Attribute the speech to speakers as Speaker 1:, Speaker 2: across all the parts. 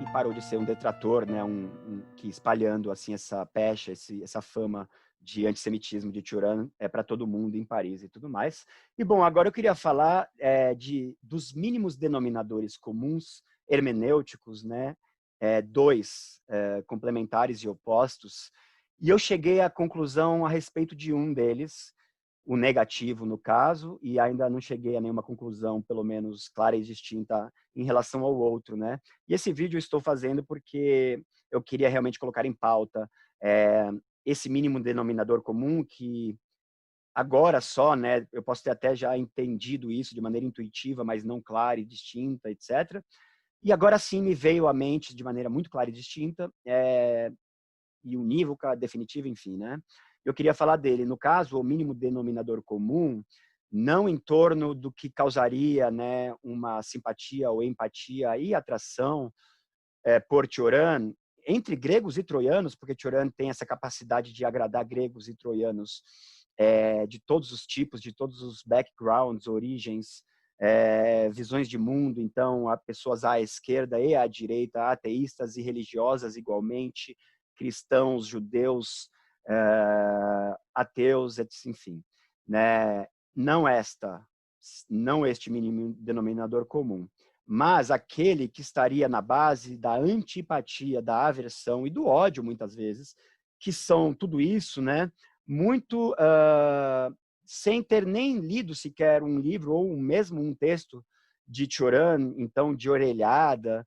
Speaker 1: e parou de ser um detrator, né, que espalhando assim essa pecha, essa fama de antissemitismo de Turan para todo mundo em Paris e tudo mais. E bom, agora eu queria falar dos mínimos denominadores comuns hermenêuticos, né, dois complementares e opostos, e eu cheguei à conclusão a respeito de um deles, o negativo no caso, e ainda não cheguei a nenhuma conclusão, pelo menos clara e distinta, em relação ao outro, né? E esse vídeo eu estou fazendo porque eu queria realmente colocar em pauta esse mínimo denominador comum que agora só, né, eu posso ter até já entendido isso de maneira intuitiva, mas não clara e distinta, etc. E agora sim me veio à mente de maneira muito clara e distinta, e unívoca, definitiva, enfim, né? Eu queria falar dele, no caso, o mínimo denominador comum, não em torno do que causaria, né, uma simpatia ou empatia e atração por Cioran, entre gregos e troianos, porque Cioran tem essa capacidade de agradar gregos e troianos de todos os tipos, de todos os backgrounds, origens, visões de mundo, então, há pessoas à esquerda e à direita, ateístas e religiosas igualmente, cristãos, judeus, ateus, enfim, né? Não este mínimo denominador comum, mas aquele que estaria na base da antipatia, da aversão e do ódio, muitas vezes, que são tudo isso, né? Muito sem ter nem lido sequer um livro ou mesmo um texto de Cioran, então de orelhada,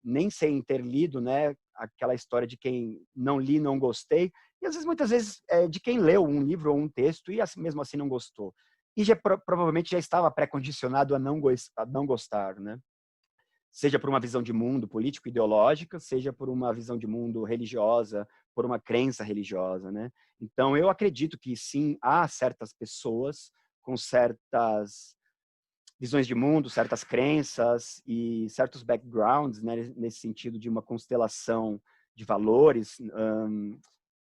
Speaker 1: nem sem ter lido, né, aquela história de quem não li, não gostei, e às vezes, muitas vezes, de quem leu um livro ou um texto e mesmo assim não gostou. E provavelmente já estava pré-condicionado a não gostar, né? Seja por uma visão de mundo político-ideológica, seja por uma visão de mundo religiosa, por uma crença religiosa, né? Então, eu acredito que, sim, há certas pessoas com certas visões de mundo, certas crenças e certos backgrounds, né, nesse sentido de uma constelação de valores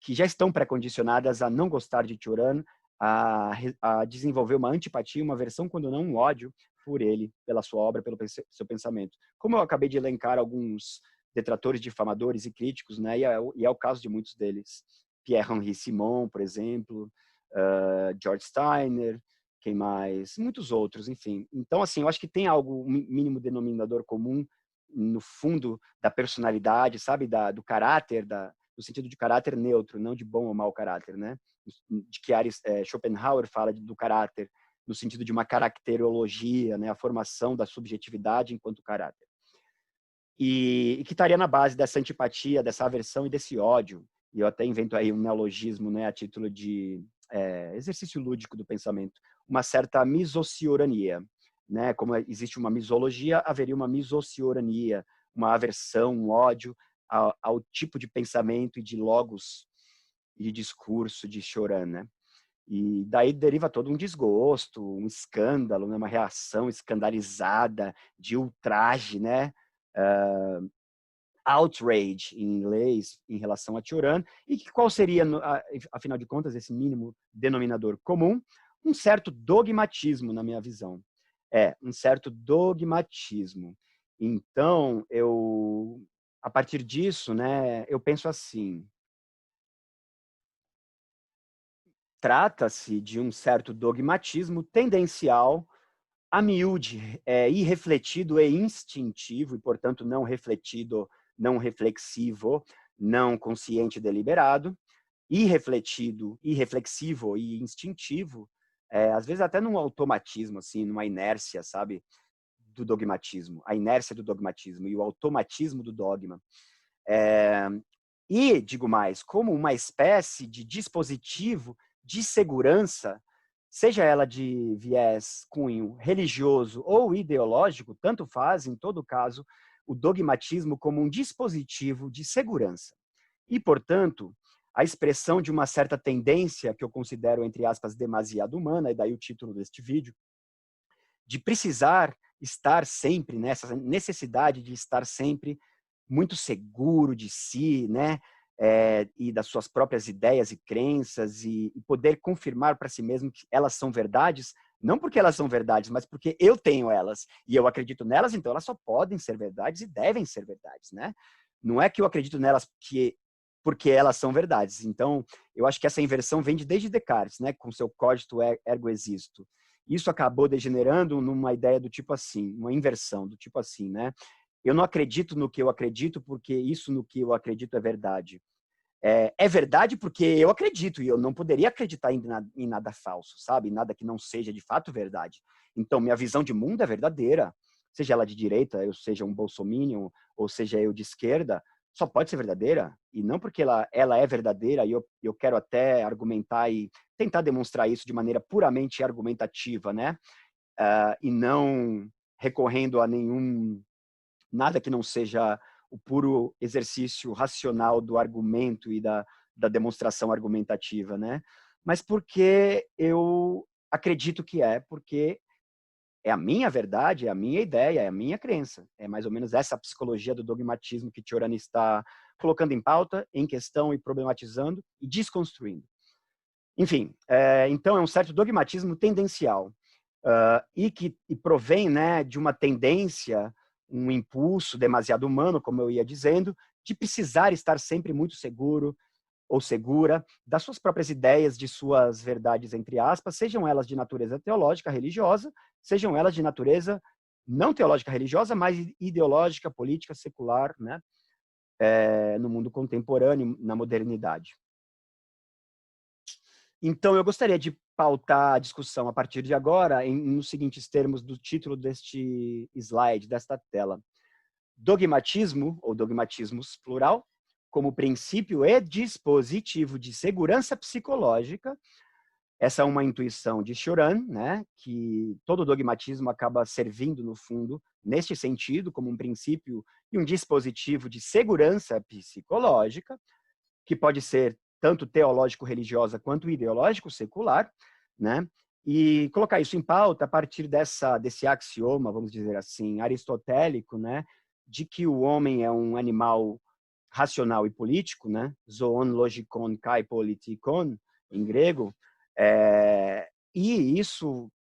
Speaker 1: que já estão pré-condicionadas a não gostar de Cioran, a desenvolver uma antipatia, uma aversão, quando não um ódio, por ele, pela sua obra, pelo seu pensamento. Como eu acabei de elencar alguns detratores, difamadores e críticos, né, e é o caso de muitos deles. Pierre-Henri Simon, por exemplo, George Steiner, quem mais? Muitos outros, enfim. Então, assim, eu acho que tem algo, um mínimo denominador comum no fundo da personalidade, sabe? Do caráter, no sentido de caráter neutro, não de bom ou mau caráter, né? De que Schopenhauer fala do caráter no sentido de uma caracterologia, né? A formação da subjetividade enquanto caráter. E que estaria na base dessa antipatia, dessa aversão e desse ódio. E eu até invento aí um neologismo, né? A título de exercício lúdico do pensamento, uma certa misociorania, né? Como existe uma misologia, haveria uma misociorania, uma aversão, um ódio ao tipo de pensamento e de logos e de discurso de Cioran, né? E daí deriva todo um desgosto, um escândalo, né? Uma reação escandalizada de ultraje, né? Outrage em inglês em relação a Cioran, e qual seria, afinal de contas, esse mínimo denominador comum? Um certo dogmatismo, na minha visão. Um certo dogmatismo. Então, a partir disso, né, eu penso assim, trata-se de um certo dogmatismo tendencial, a miúde, irrefletido e instintivo, e, portanto, não refletido, não reflexivo, não consciente e deliberado, irrefletido, irreflexivo e instintivo, às vezes até num automatismo, assim, numa inércia, sabe, do dogmatismo, a inércia do dogmatismo e o automatismo do dogma. E, digo mais, como uma espécie de dispositivo de segurança, seja ela de viés cunho religioso ou ideológico, tanto faz, em todo caso, o dogmatismo como um dispositivo de segurança. E, portanto, a expressão de uma certa tendência, que eu considero, entre aspas, demasiado humana, e daí o título deste vídeo, de precisar estar sempre, né, essa necessidade de estar sempre muito seguro de si, né, e das suas próprias ideias e crenças, e poder confirmar para si mesmo que elas são verdades, Não porque elas são verdades, mas porque eu tenho elas e eu acredito nelas, então elas só podem ser verdades e devem ser verdades, né? Não é que eu acredito nelas porque elas são verdades. Então, eu acho que essa inversão vem desde Descartes, né? Com seu cogito ergo existo. Isso acabou degenerando numa ideia do tipo assim, uma inversão do tipo assim, né? Eu não acredito no que eu acredito porque isso no que eu acredito é verdade. É verdade porque eu acredito e eu não poderia acreditar em nada falso, sabe? Em nada que não seja de fato verdade. Então, minha visão de mundo é verdadeira. Seja ela de direita, eu seja um bolsominion, ou seja eu de esquerda, só pode ser verdadeira. E não porque ela é verdadeira e eu quero até argumentar e tentar demonstrar isso de maneira puramente argumentativa, né? E não recorrendo a nada que não seja o puro exercício racional do argumento e da demonstração argumentativa, né? Mas porque eu acredito que porque é a minha verdade, é a minha ideia, é a minha crença. É mais ou menos essa psicologia do dogmatismo que Cioran está colocando em pauta, em questão e problematizando e desconstruindo. Enfim, então é um certo dogmatismo tendencial e provém, né, de uma tendência, um impulso demasiado humano, como eu ia dizendo, de precisar estar sempre muito seguro ou segura das suas próprias ideias, de suas verdades, entre aspas, sejam elas de natureza teológica, religiosa, sejam elas de natureza não teológica, religiosa, mas ideológica, política, secular, né, no mundo contemporâneo, na modernidade. Então, eu gostaria de pautar a discussão a partir de agora nos seguintes termos do título deste slide, desta tela. Dogmatismo, ou dogmatismos plural, como princípio e dispositivo de segurança psicológica. Essa é uma intuição de Cioran, né, que todo dogmatismo acaba servindo, no fundo, neste sentido, como um princípio e um dispositivo de segurança psicológica, que pode ser tanto teológico-religiosa quanto ideológico-secular, né? E colocar isso em pauta a partir desse axioma, vamos dizer assim, aristotélico, né? De que o homem é um animal racional e político, né? Zoon logikon kai politikon, em grego. E isso,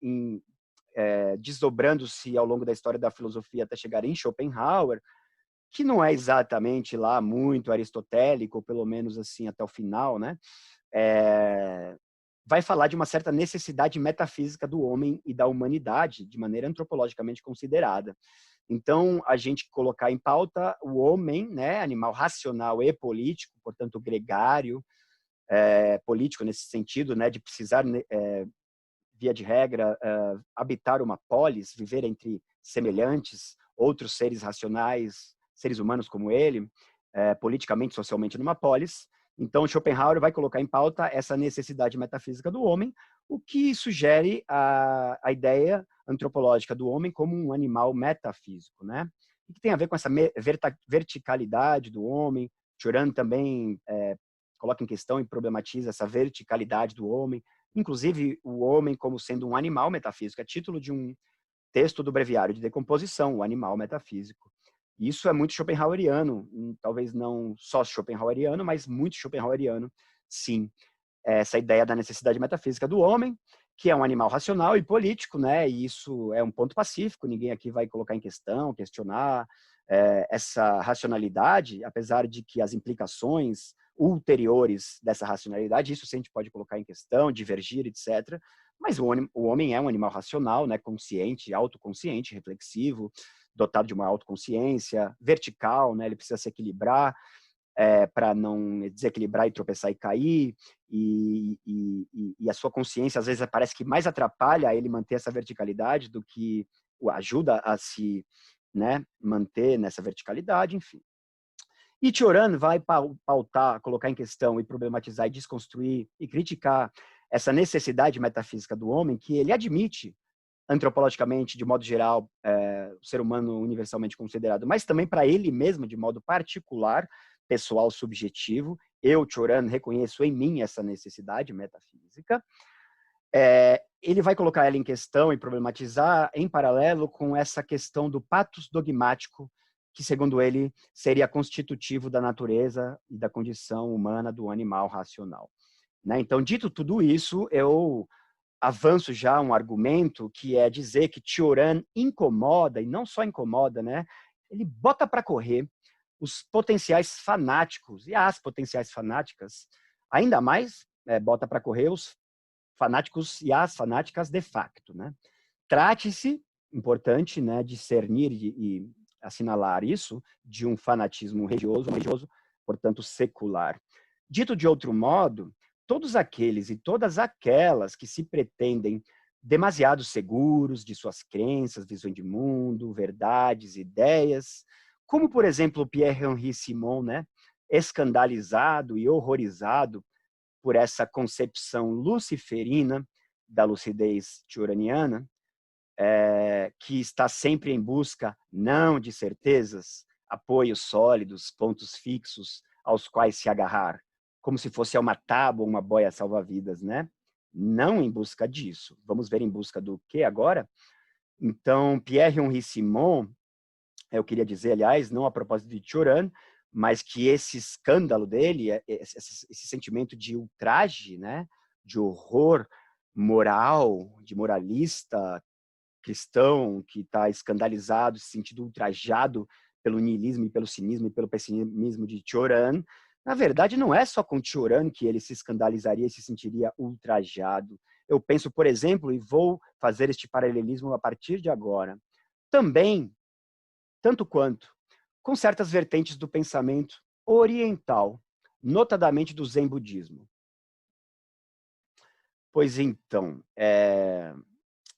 Speaker 1: desdobrando-se ao longo da história da filosofia até chegar em Schopenhauer, que não é exatamente lá muito aristotélico, ou pelo menos assim até o final, né? Vai falar de uma certa necessidade metafísica do homem e da humanidade, de maneira antropologicamente considerada. Então, a gente colocar em pauta o homem, né, animal racional e político, portanto, gregário, político nesse sentido, né, de precisar, via de regra, habitar uma polis, viver entre semelhantes, outros seres racionais, seres humanos como ele, politicamente, socialmente numa polis. Então, Schopenhauer vai colocar em pauta essa necessidade metafísica do homem, o que sugere a ideia antropológica do homem como um animal metafísico, né? E que tem a ver com essa verticalidade do homem. Cioran também coloca em questão e problematiza essa verticalidade do homem, inclusive o homem como sendo um animal metafísico, é título de um texto do Breviário de Decomposição, o animal metafísico. Isso é muito schopenhaueriano, talvez não só schopenhaueriano, mas muito schopenhaueriano, sim. Essa ideia da necessidade metafísica do homem, que é um animal racional e político, né? E isso é um ponto pacífico, ninguém aqui vai colocar em questão, questionar essa racionalidade, apesar de que as implicações ulteriores dessa racionalidade, isso sim a gente pode colocar em questão, divergir, etc. Mas o homem é um animal racional, né? Consciente, autoconsciente, reflexivo, dotado de uma autoconsciência vertical, né? Ele precisa se equilibrar para não desequilibrar e tropeçar e cair, e a sua consciência às vezes parece que mais atrapalha ele manter essa verticalidade do que o ajuda a se, né, manter nessa verticalidade, enfim. E Cioran vai pautar, colocar em questão e problematizar e desconstruir e criticar essa necessidade metafísica do homem, que ele admite antropologicamente, de modo geral, o ser humano universalmente considerado, mas também para ele mesmo, de modo particular, pessoal, subjetivo. Eu, Cioran, reconheço em mim essa necessidade metafísica. Ele vai colocar ela em questão e problematizar em paralelo com essa questão do patos dogmático, que, segundo ele, seria constitutivo da natureza e da condição humana do animal racional. Né? Então, dito tudo isso, eu avanço já um argumento que é dizer que Cioran incomoda, e não só incomoda, né? Ele bota para correr os potenciais fanáticos e as potenciais fanáticas, ainda mais bota para correr os fanáticos e as fanáticas de facto, né? Trate-se, importante, né, discernir e assinalar isso, de um fanatismo religioso, portanto, secular. Dito de outro modo, todos aqueles e todas aquelas que se pretendem demasiado seguros de suas crenças, visão de mundo, verdades, ideias, como, por exemplo, Pierre-Henri Simon, né, escandalizado e horrorizado por essa concepção luciferina da lucidez tioraniana, que está sempre em busca, não de certezas, apoios sólidos, pontos fixos aos quais se agarrar, como se fosse uma tábua ou uma boia salva-vidas, né? Não em busca disso. Vamos ver em busca do que agora? Então, Pierre-Henri Simon, eu queria dizer, aliás, não a propósito de Cioran, mas que esse escândalo dele, esse sentimento de ultraje, né, de horror moral, de moralista cristão que está escandalizado, se sentindo ultrajado pelo niilismo e pelo cinismo e pelo pessimismo de Cioran, na verdade não é só com Cioran que ele se escandalizaria e se sentiria ultrajado. Eu penso, por exemplo, e vou fazer este paralelismo a partir de agora, também tanto quanto com certas vertentes do pensamento oriental, notadamente do Zen budismo. Pois então,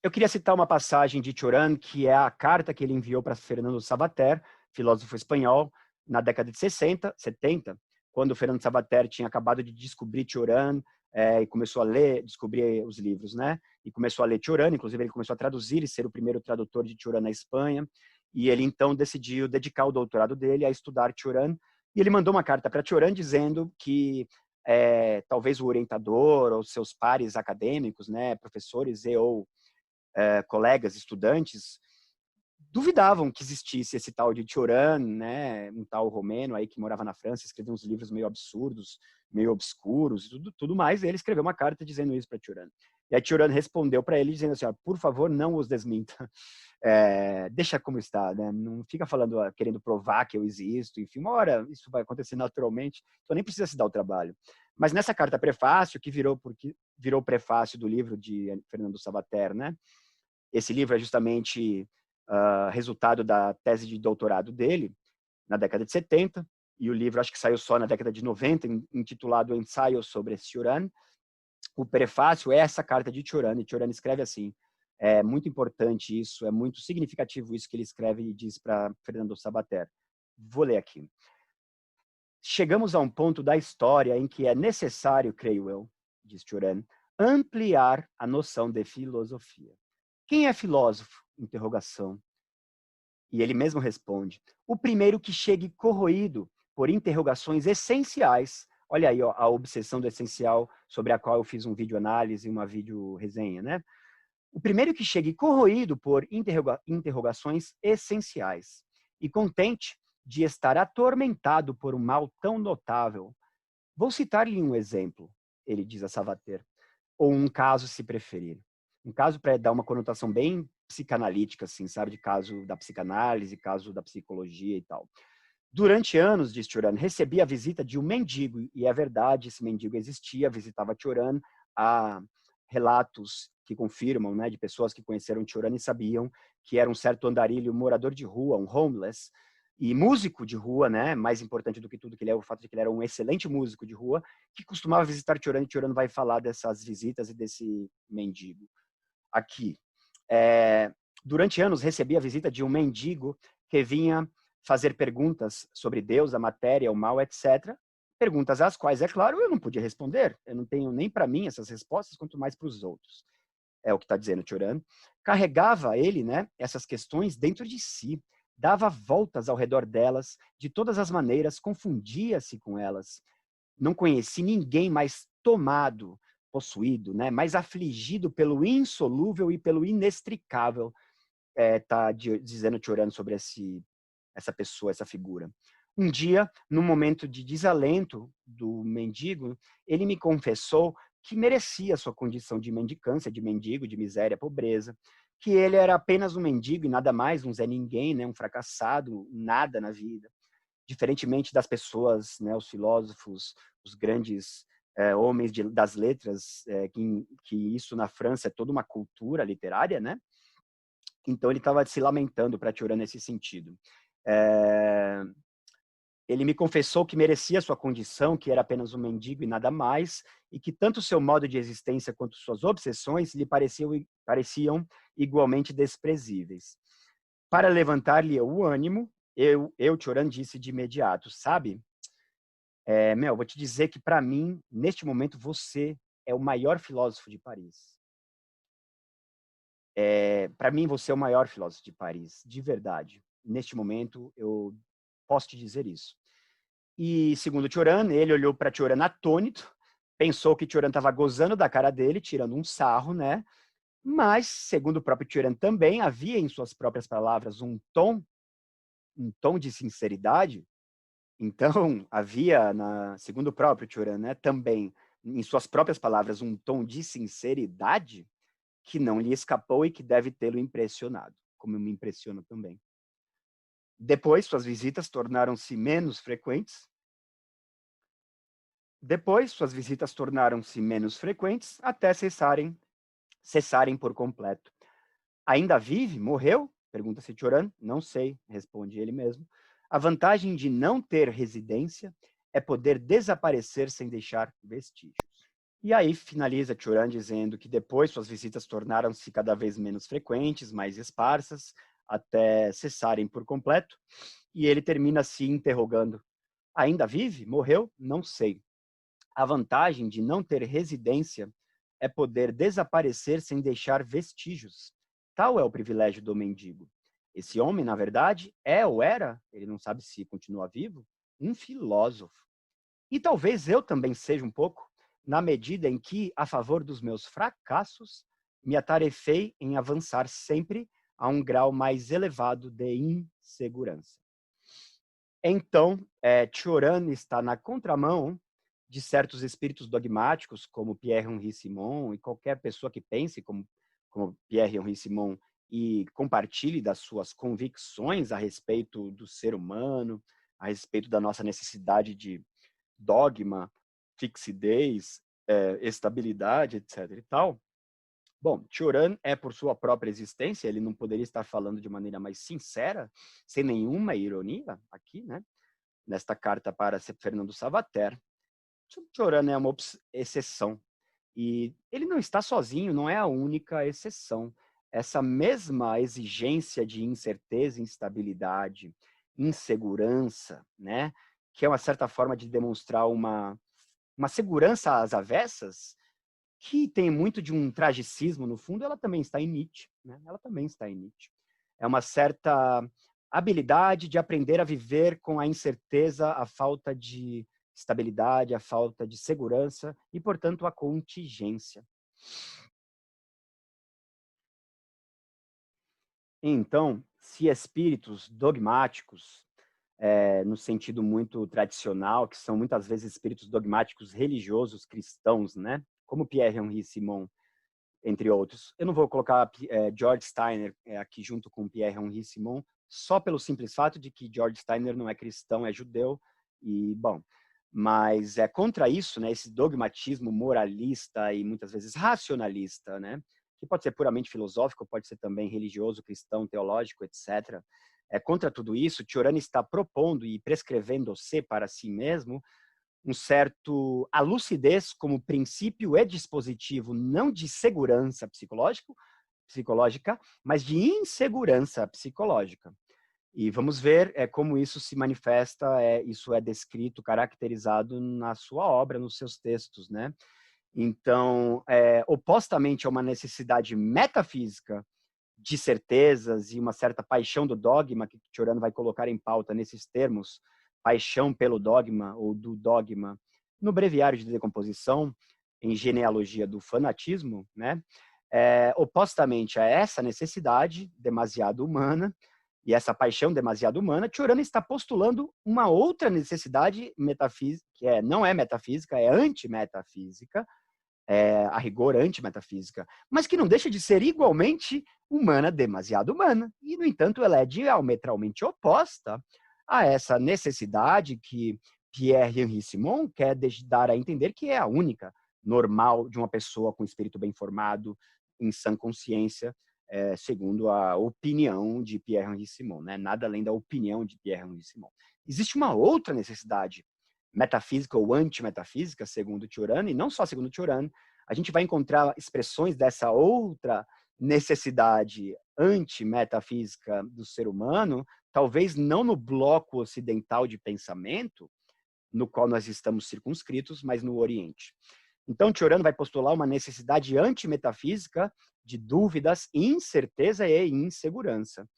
Speaker 1: eu queria citar uma passagem de Cioran, que é a carta que ele enviou para Fernando Savater, filósofo espanhol, na década de 60, 70, quando Fernando Savater tinha acabado de descobrir Cioran e começou a ler, descobrir os livros, né? E começou a ler Cioran, inclusive ele começou a traduzir e ser o primeiro tradutor de Cioran na Espanha. E ele então decidiu dedicar o doutorado dele a estudar Cioran. E ele mandou uma carta para Cioran dizendo que talvez o orientador ou seus pares acadêmicos, né, professores e ou colegas, estudantes, duvidavam que existisse esse tal de Cioran, né, um tal romeno aí que morava na França, escreveu uns livros meio absurdos, meio obscuros, tudo mais, e ele escreveu uma carta dizendo isso para Cioran. E a Cioran respondeu para ele dizendo assim, por favor, não os desminta. Deixa como está, né? Não fica falando, querendo provar que eu existo, enfim, uma hora isso vai acontecer naturalmente, então nem precisa se dar o trabalho. Mas nessa carta prefácio, que virou o prefácio do livro de Fernando Savater, né? Esse livro é justamente resultado da tese de doutorado dele, na década de 70, e o livro acho que saiu só na década de 90, intitulado Ensaio sobre Cioran. O prefácio é essa carta de Cioran, e Cioran escreve assim, é muito importante isso, é muito significativo isso que ele escreve e diz para Fernando Savater. Vou ler aqui. Chegamos a um ponto da história em que é necessário, creio eu, diz Cioran, ampliar a noção de filosofia. Quem é filósofo? Interrogação. E ele mesmo responde, o primeiro que chegue corroído por interrogações essenciais. Olha aí, ó, a obsessão do essencial, sobre a qual eu fiz um vídeo análise, uma vídeo resenha, né? O primeiro que chegue corroído por interrogações essenciais e contente de estar atormentado por um mal tão notável. Vou citar-lhe um exemplo, ele diz a Savater, ou um caso, se preferir. Um caso para dar uma conotação bem psicanalítica, assim, sabe? De caso da psicanálise, caso da psicologia e tal. Durante anos, diz Cioran, recebi a visita de um mendigo, e é verdade, esse mendigo existia, visitava Cioran. Há relatos que confirmam, né, de pessoas que conheceram Cioran e sabiam que era um certo andarilho, morador de rua, um homeless, e músico de rua, né, mais importante do que tudo, que ele é o fato de que ele era um excelente músico de rua, que costumava visitar Cioran, e Cioran vai falar dessas visitas e desse mendigo. Aqui. Durante anos, recebi a visita de um mendigo que vinha fazer perguntas sobre Deus, a matéria, o mal, etc. Perguntas às quais, é claro, eu não podia responder. Eu não tenho nem para mim essas respostas, quanto mais para os outros. É o que está dizendo Cioran. Carregava ele, né, essas questões dentro de si, dava voltas ao redor delas, de todas as maneiras, confundia-se com elas. Não conheci ninguém mais tomado, possuído, né, mais afligido pelo insolúvel e pelo inextricável, tá dizendo Cioran sobre essa pessoa, essa figura. Um dia, num momento de desalento do mendigo, ele me confessou que merecia sua condição de mendicância, de mendigo, de miséria, pobreza, que ele era apenas um mendigo e nada mais, um Zé Ninguém, né, um fracassado, nada na vida. Diferentemente das pessoas, né, os filósofos, os grandes homens das letras, que isso na França é toda uma cultura literária, né? Então ele estava se lamentando para Tioran nesse sentido. Ele me confessou que merecia sua condição, que era apenas um mendigo e nada mais, e que tanto seu modo de existência quanto suas obsessões lhe pareciam igualmente desprezíveis. Para levantar-lhe o ânimo, Tioran, disse de imediato, sabe, vou te dizer que para mim, neste momento, você é o maior filósofo de Paris. Para mim, você é o maior filósofo de Paris, de verdade. Neste momento, eu posso te dizer isso. E, segundo Tioran, ele olhou para Tioran atônito, pensou que Tioran estava gozando da cara dele, tirando um sarro, né? Mas, segundo o próprio Tioran também, havia em suas próprias palavras um tom de sinceridade. Então, havia, segundo o próprio Tioran, né, também, em suas próprias palavras, um tom de sinceridade que não lhe escapou e que deve tê-lo impressionado, como me impressiona também. Depois, suas visitas tornaram-se menos frequentes. Até cessarem por completo. Ainda vive? Morreu? Pergunta-se Tioran. Não sei, responde ele mesmo. A vantagem de não ter residência é poder desaparecer sem deixar vestígios. E aí finaliza Tioran dizendo que depois suas visitas tornaram-se cada vez menos frequentes, mais esparsas, até cessarem por completo. E ele termina se interrogando. Ainda vive? Morreu? Não sei. A vantagem de não ter residência é poder desaparecer sem deixar vestígios. Tal é o privilégio do mendigo. Esse homem, na verdade, é ou era, ele não sabe se continua vivo, um filósofo. E talvez eu também seja um pouco, na medida em que, a favor dos meus fracassos, me atarefei em avançar sempre a um grau mais elevado de insegurança. Então, Tioran está na contramão de certos espíritos dogmáticos, como Pierre-Henri Simon, e qualquer pessoa que pense como Pierre-Henri Simon e compartilhe das suas convicções a respeito do ser humano, a respeito da nossa necessidade de dogma, fixidez, estabilidade, etc. e tal. Bom, Tioran por sua própria existência, ele não poderia estar falando de maneira mais sincera, sem nenhuma ironia aqui, né? Nesta carta para Fernando Savater. Tioran é uma exceção. E ele não está sozinho, não é a única exceção. Essa mesma exigência de incerteza, instabilidade, insegurança, né? Que é uma certa forma de demonstrar uma segurança às avessas, que tem muito de um tragicismo no fundo, ela também está em Nietzsche, né? Ela também está em Nietzsche. É uma certa habilidade de aprender a viver com a incerteza, a falta de estabilidade, a falta de segurança e, portanto, a contingência. Então, se espíritos dogmáticos, no sentido muito tradicional, que são muitas vezes espíritos dogmáticos religiosos cristãos, né? Como Pierre-Henri Simon, entre outros. Eu não vou colocar George Steiner aqui junto com Pierre-Henri Simon, só pelo simples fato de que George Steiner não é cristão, é judeu, e, bom, mas contra isso, né, esse dogmatismo moralista e muitas vezes racionalista, né, que pode ser puramente filosófico, pode ser também religioso, cristão, teológico, etc. Contra tudo isso, Tioran está propondo e prescrevendo-se para si mesmo a lucidez como princípio e dispositivo não de segurança psicológica, mas de insegurança psicológica. E vamos ver como isso se manifesta, isso é descrito, caracterizado na sua obra, nos seus textos, né? Então, opostamente a uma necessidade metafísica de certezas e uma certa paixão do dogma, que Tioran vai colocar em pauta nesses termos, paixão pelo dogma ou do dogma, no breviário de decomposição, em genealogia do fanatismo, né? Opostamente a essa necessidade demasiado humana e essa paixão demasiado humana, Tioran está postulando uma outra necessidade metafísica, que não é metafísica, é antimetafísica, a rigor antimetafísica, mas que não deixa de ser igualmente humana, demasiado humana. E, no entanto, ela é diametralmente oposta a essa necessidade que Pierre-Henri Simon quer dar a entender que é a única normal de uma pessoa com espírito bem formado, em sã consciência, segundo a opinião de Pierre-Henri Simon, né? Nada além da opinião de Pierre-Henri Simon. Existe uma outra necessidade metafísica ou antimetafísica, segundo Cioran, e não só segundo Cioran, a gente vai encontrar expressões dessa outra necessidade antimetafísica do ser humano, talvez não no bloco ocidental de pensamento, no qual nós estamos circunscritos, mas no Oriente. Então, Cioran vai postular uma necessidade antimetafísica de dúvidas, incerteza e insegurança.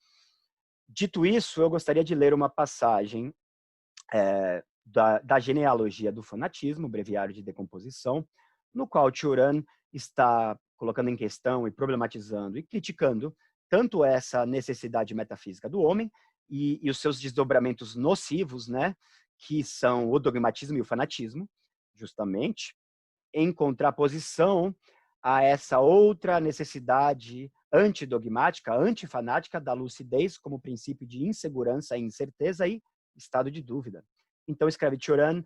Speaker 1: Dito isso, eu gostaria de ler uma passagem da genealogia do fanatismo, breviário de decomposição, no qual Cioran está colocando em questão e problematizando e criticando tanto essa necessidade metafísica do homem e os seus desdobramentos nocivos, né, que são o dogmatismo e o fanatismo, justamente, em contraposição a essa outra necessidade antidogmática, antifanática da lucidez como princípio de insegurança, incerteza e estado de dúvida. Então, escreve Cioran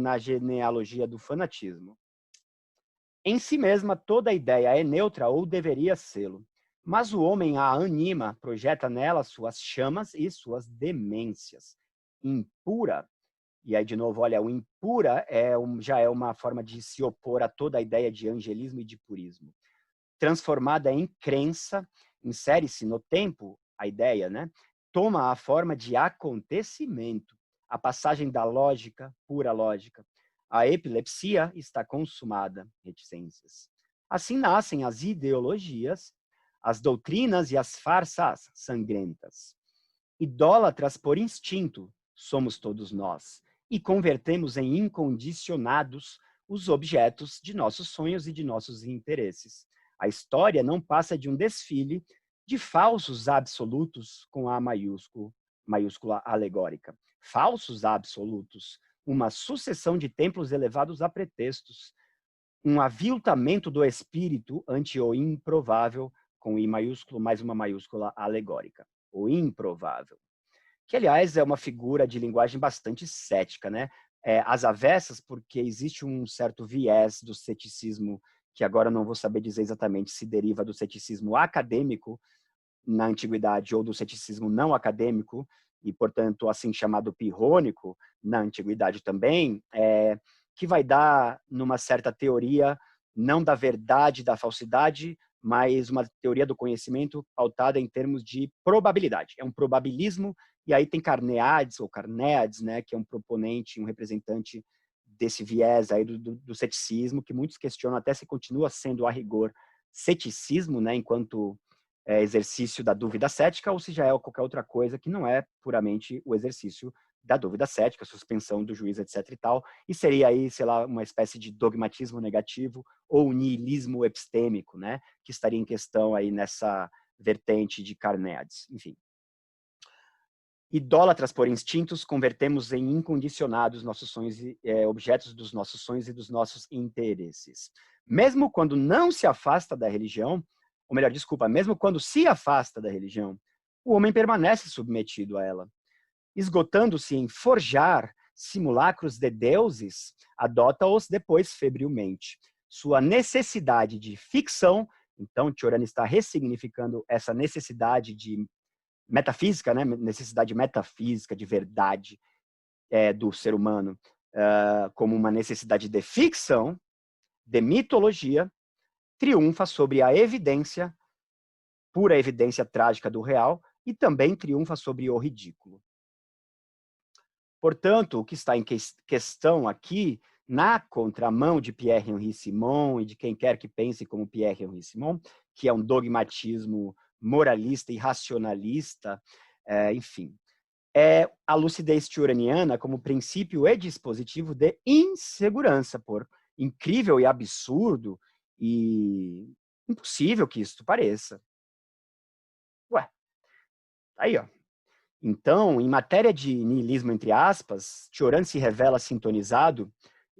Speaker 1: na genealogia do fanatismo. Em si mesma, toda ideia é neutra ou deveria sê-lo, mas o homem a anima, projeta nela suas chamas e suas demências. Impura, e aí, de novo, olha, o impura já é uma forma de se opor a toda a ideia de angelismo e de purismo. Transformada em crença, insere-se no tempo, a ideia, né? Toma a forma de acontecimento, a passagem da lógica, pura lógica. A epilepsia está consumada, reticências. Assim nascem as ideologias, as doutrinas e as farsas sangrentas. Idólatras por instinto somos todos nós, e convertemos em incondicionados os objetos de nossos sonhos e de nossos interesses. A história não passa de um desfile de falsos absolutos com A maiúscula alegórica. Falsos absolutos, uma sucessão de templos elevados a pretextos, um aviltamento do espírito ante o improvável, com I maiúsculo mais uma maiúscula alegórica. O improvável. Que, aliás, é uma figura de linguagem bastante cética, né? Às avessas, porque existe um certo viés do ceticismo, que agora não vou saber dizer exatamente se deriva do ceticismo acadêmico na antiguidade ou do ceticismo não acadêmico, e, portanto, assim chamado pirrônico, na antiguidade também, que vai dar numa certa teoria, não da verdade, da falsidade, mas uma teoria do conhecimento pautada em termos de probabilidade. É um probabilismo, e aí tem Carneades, ou Carneades, né, que é um proponente, um representante desse viés aí do ceticismo, que muitos questionam até se continua sendo, a rigor, ceticismo, né, enquanto exercício da dúvida cética, ou se já é qualquer outra coisa que não é puramente o exercício da dúvida cética, suspensão do juízo, etc. e tal, e seria aí, sei lá, uma espécie de dogmatismo negativo ou niilismo epistêmico, né, que estaria em questão aí nessa vertente de Carneades, enfim. Idólatras por instintos, convertemos em incondicionados nossos sonhos e objetos dos nossos sonhos e dos nossos interesses. Mesmo quando não se afasta da religião, ou melhor, desculpa, mesmo quando se afasta da religião, o homem permanece submetido a ela. Esgotando-se em forjar simulacros de deuses, adota-os depois febrilmente. Sua necessidade de ficção, então Cioran está ressignificando essa necessidade de metafísica, né? Necessidade metafísica de verdade do ser humano, como uma necessidade de ficção, de mitologia, triunfa sobre a evidência, pura evidência trágica do real, e também triunfa sobre o ridículo. Portanto, o que está em questão aqui, na contramão de Pierre-Henri Simon e de quem quer que pense como Pierre-Henri Simon, que é um dogmatismo moralista e racionalista, enfim, é a lucidez cioraniana como princípio e dispositivo de insegurança, por incrível e absurdo e impossível que isto pareça. Ué, aí, ó. Então, em matéria de niilismo, entre aspas, Cioran se revela sintonizado,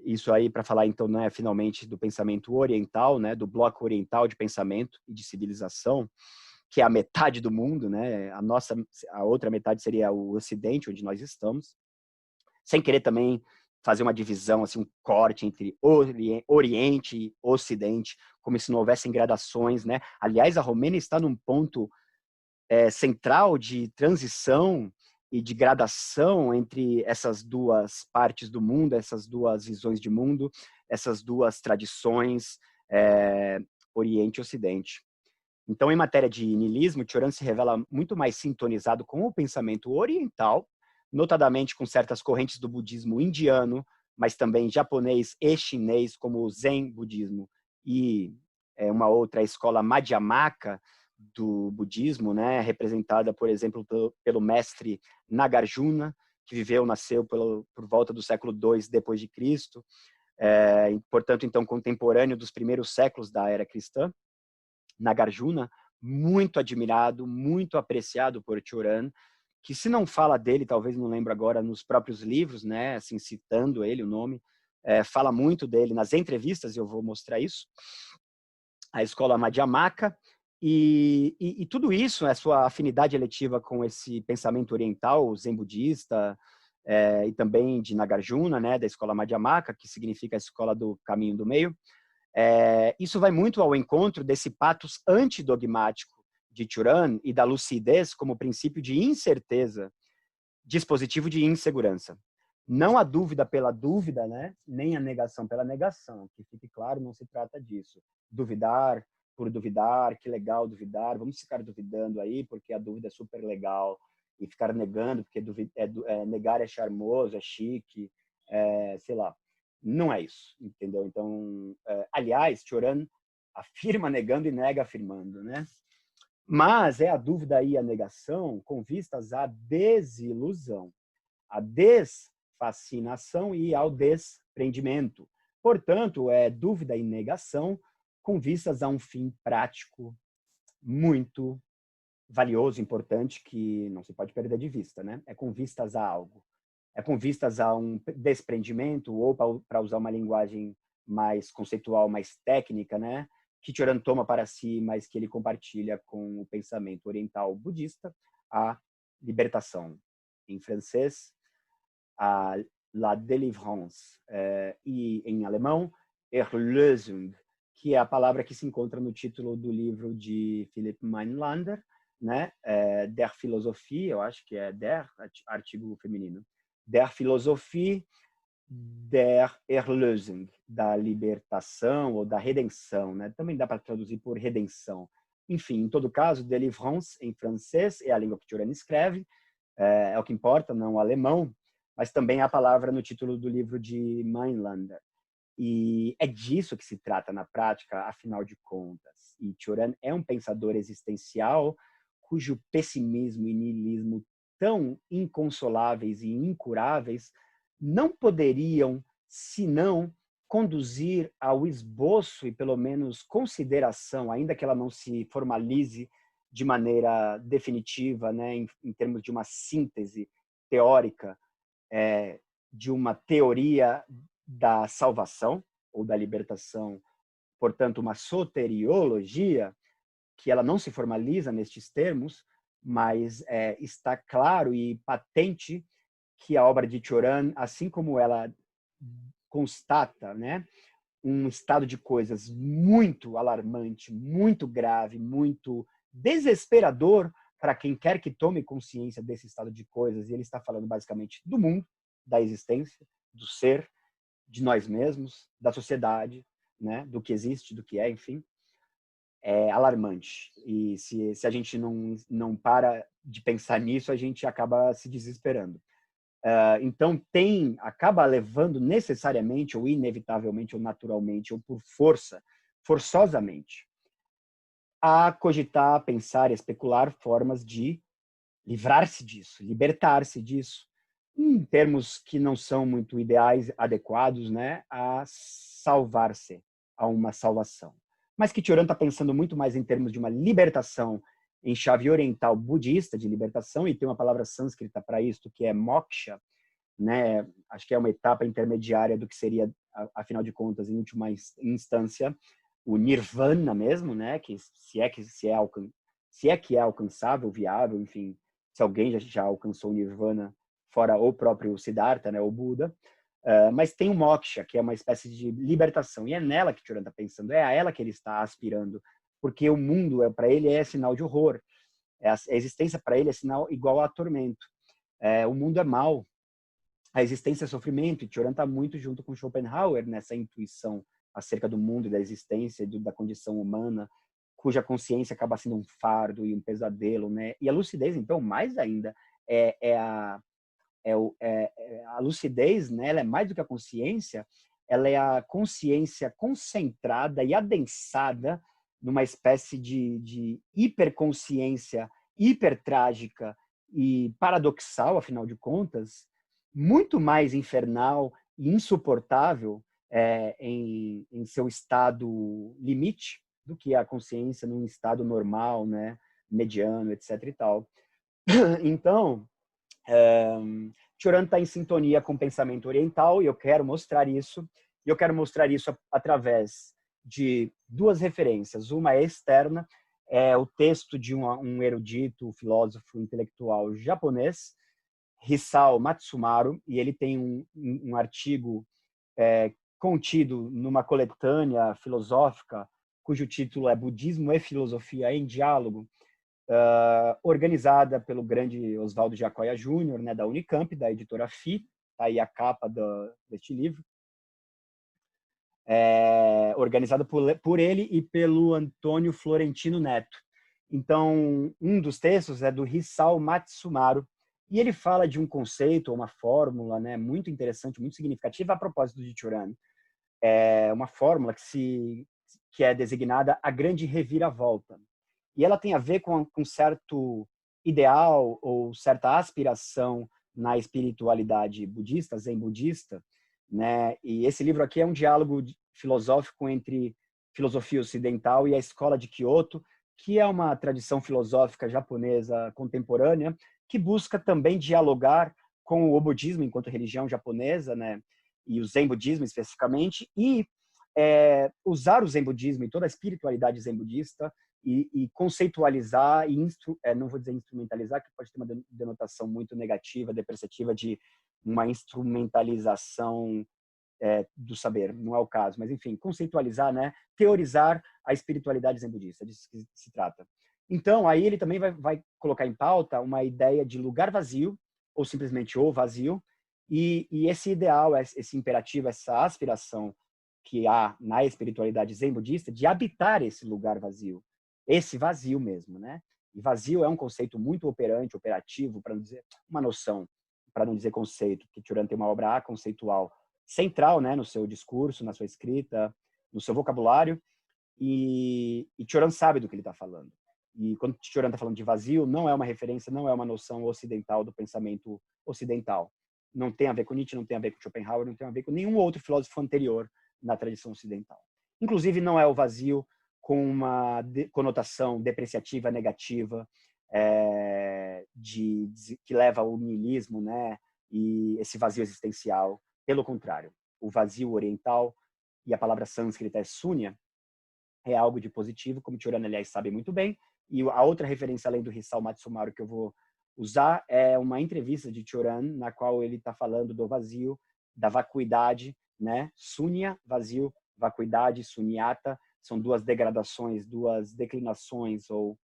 Speaker 1: Isso aí para falar, então, né, finalmente do pensamento oriental, né, do bloco oriental de pensamento e de civilização, que é a metade do mundo, né? A outra metade seria o Ocidente, onde nós estamos, sem querer também fazer uma divisão, assim, um corte entre Oriente e Ocidente, como se não houvessem gradações, né? Aliás, a Romênia está num ponto central de transição e de gradação entre essas duas partes do mundo, essas duas visões de mundo, essas duas tradições, Oriente e Ocidente. Então, em matéria de niilismo, Cioran se revela muito mais sintonizado com o pensamento oriental, notadamente com certas correntes do budismo indiano, mas também japonês e chinês, como o Zen budismo e uma outra escola Madhyamaka do budismo, né, representada, por exemplo, pelo mestre Nagarjuna, que nasceu por volta do século II depois de Cristo, portanto, então, contemporâneo dos primeiros séculos da era cristã. Nagarjuna, muito admirado, muito apreciado por Cioran, que se não fala dele, talvez não lembro agora, nos próprios livros, né, assim, citando ele, o nome, fala muito dele nas entrevistas, eu vou mostrar isso, a escola Madhyamaka, e tudo isso, a sua afinidade eletiva com esse pensamento oriental, zen budista, e também de Nagarjuna, né, da escola Madhyamaka, que significa a escola do caminho do meio. Isso vai muito ao encontro desse patos antidogmático de Cioran e da lucidez como princípio de incerteza, dispositivo de insegurança. Não a dúvida pela dúvida, né? Nem a negação pela negação. Que fique claro, não se trata disso. Duvidar por duvidar, que legal duvidar, vamos ficar duvidando aí, porque a dúvida é super legal, e ficar negando, porque negar é charmoso, é chique, sei lá. Não é isso, entendeu? Então, aliás, Cioran afirma negando e nega afirmando, né? Mas é a dúvida e a negação com vistas à desilusão, à desfascinação e ao desprendimento. Portanto, é dúvida e negação com vistas a um fim prático muito valioso, importante, que não se pode perder de vista, né? É com vistas a algo. É com vistas a um desprendimento, ou para usar uma linguagem mais conceitual, mais técnica, né? Que Cioran toma para si, mas que ele compartilha com o pensamento oriental budista, a libertação. Em francês, a la délivrance, e em alemão, Erlösung, que é a palavra que se encontra no título do livro de Philipp Meinlander, né? Der Philosophie, eu acho que é der, artigo feminino, der Philosophie der Erlösung, da libertação ou da redenção, né? Também dá para traduzir por redenção. Enfim, em todo caso, délivrance em francês é a língua que Cioran escreve, é o que importa, não o alemão, mas também a palavra no título do livro de Meinlander. E é disso que se trata na prática, afinal de contas. E Cioran é um pensador existencial cujo pessimismo e niilismo tão inconsoláveis e incuráveis não poderiam, senão, conduzir ao esboço e, pelo menos, consideração, ainda que ela não se formalize de maneira definitiva, né, em termos de uma síntese teórica, de uma teoria da salvação ou da libertação, portanto, uma soteriologia, que ela não se formaliza nestes termos, mas está claro e patente que a obra de Cioran, assim como ela constata, né, um estado de coisas muito alarmante, muito grave, muito desesperador para quem quer que tome consciência desse estado de coisas, e ele está falando basicamente do mundo, da existência, do ser, de nós mesmos, da sociedade, né, do que existe, do que é, enfim, é alarmante. E se a gente não para de pensar nisso, a gente acaba se desesperando. Então, acaba levando necessariamente, ou inevitavelmente, ou naturalmente, ou por forçosamente, a cogitar, pensar, especular formas de livrar-se disso, libertar-se disso, em termos que não são muito ideais, adequados, né, a salvar-se, a uma salvação. Mas que Cioran está pensando muito mais em termos de uma libertação em chave oriental budista de libertação, e tem uma palavra sânscrita para isso, que é moksha, né? Acho que é uma etapa intermediária do que seria, afinal de contas, em última instância, o nirvana mesmo, né? Que se é que é alcançável, viável, enfim, se alguém já alcançou o nirvana, fora o próprio Siddhartha, né? O Buda. Mas tem o moksha, que é uma espécie de libertação, e é nela que Choran está pensando, é a ela que ele está aspirando, porque o mundo, para ele, é sinal de horror. A existência, para ele, é sinal igual a tormento. O mundo é mau, a existência é sofrimento, e Choran está muito junto com Schopenhauer nessa intuição acerca do mundo e da existência, da condição humana, cuja consciência acaba sendo um fardo e um pesadelo, né? E a lucidez, então, mais ainda, a lucidez, né? Ela é mais do que a consciência, ela é a consciência concentrada e adensada numa espécie de hiperconsciência hipertrágica e paradoxal, afinal de contas, muito mais infernal e insuportável em seu estado limite do que a consciência num estado normal, né, mediano, etc. e tal. Então, Choran está em sintonia com o pensamento oriental e eu quero mostrar isso. E eu quero mostrar isso através de duas referências. Uma é externa, é o texto de um erudito, filósofo intelectual japonês, Hisao Matsumaru, e ele tem um artigo contido numa coletânea filosófica cujo título é Budismo e Filosofia em Diálogo, organizada pelo grande Oswaldo Giacoia Júnior, né, da Unicamp, da editora FI, tá aí a capa deste livro, organizada por ele e pelo Antônio Florentino Neto. Então, um dos textos é do Hisao Matsumaru, e ele fala de um conceito, uma fórmula, né, muito interessante, muito significativa a propósito de Choran. É uma fórmula que é designada a grande reviravolta. E ela tem a ver com certo ideal ou certa aspiração na espiritualidade budista, zen budista, né? E esse livro aqui é um diálogo filosófico entre filosofia ocidental e a escola de Kyoto, que é uma tradição filosófica japonesa contemporânea que busca também dialogar com o budismo enquanto religião japonesa, né? E o zen budismo especificamente, e usar o zen budismo e toda a espiritualidade zen budista e conceitualizar, não vou dizer instrumentalizar, que pode ter uma denotação muito negativa, depreciativa de uma instrumentalização do saber, não é o caso, mas enfim, conceitualizar, né, teorizar a espiritualidade zen budista, disso que se trata. Então, aí ele também vai colocar em pauta uma ideia de lugar vazio, ou simplesmente o vazio, e esse ideal, esse imperativo, essa aspiração que há na espiritualidade zen budista de habitar esse lugar vazio, esse vazio mesmo, né? E vazio é um conceito muito operante, operativo, para não dizer uma noção, para não dizer conceito, que Choran tem uma obra conceitual central, né, no seu discurso, na sua escrita, no seu vocabulário, e Choran sabe do que ele está falando. E quando Choran está falando de vazio, não é uma referência, não é uma noção ocidental do pensamento ocidental. Não tem a ver com Nietzsche, não tem a ver com Schopenhauer, não tem a ver com nenhum outro filósofo anterior na tradição ocidental. Inclusive, não é o vazio com uma conotação depreciativa, negativa, que leva ao niilismo, né? E esse vazio existencial. Pelo contrário, o vazio oriental, e a palavra sânscrita é sunya, é algo de positivo, como Choran, aliás, sabe muito bem. E a outra referência, além do Hisao Matsumaru, que eu vou usar, é uma entrevista de Choran, na qual ele está falando do vazio, da vacuidade, né? Sunya, vazio, vacuidade, sunyata, são duas degradações, duas declinações, ou,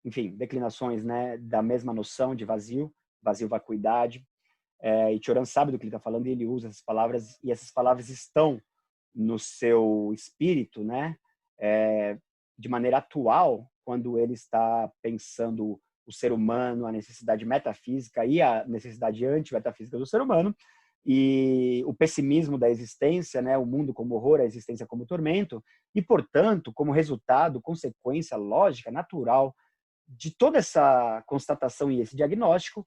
Speaker 1: enfim, declinações, né, da mesma noção de vazio, vazio, vacuidade. E Choran sabe do que ele está falando e ele usa essas palavras, e essas palavras estão no seu espírito, né, de maneira atual, quando ele está pensando o ser humano, a necessidade metafísica e a necessidade antimetafísica do ser humano, e o pessimismo da existência, né, o mundo como horror, a existência como tormento, e, portanto, como resultado, consequência lógica, natural de toda essa constatação e esse diagnóstico,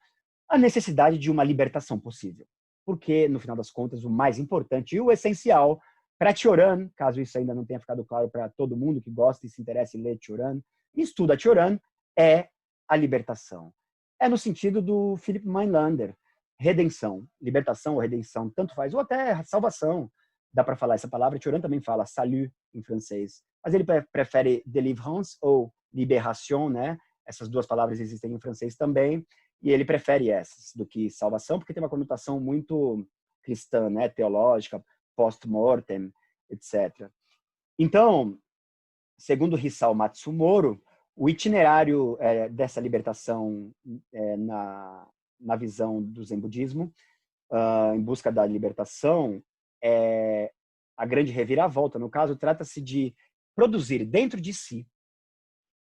Speaker 1: a necessidade de uma libertação possível. Porque, no final das contas, o mais importante e o essencial para Choran, caso isso ainda não tenha ficado claro para todo mundo que gosta e se interessa em ler Choran, e estuda Choran, é a libertação. É no sentido do Philip Meinlander, redenção, libertação ou redenção, tanto faz, ou até salvação, dá para falar essa palavra. Tioran também fala salut em francês, mas ele prefere délivrance ou libération, né? Essas duas palavras existem em francês também, e ele prefere essas do que salvação, porque tem uma conotação muito cristã, né? Teológica, post-mortem, etc. Então, segundo Hisao Matsumoro, o itinerário dessa libertação na visão do Zen budismo, em busca da libertação, é a grande reviravolta. No caso, trata-se de produzir dentro de si,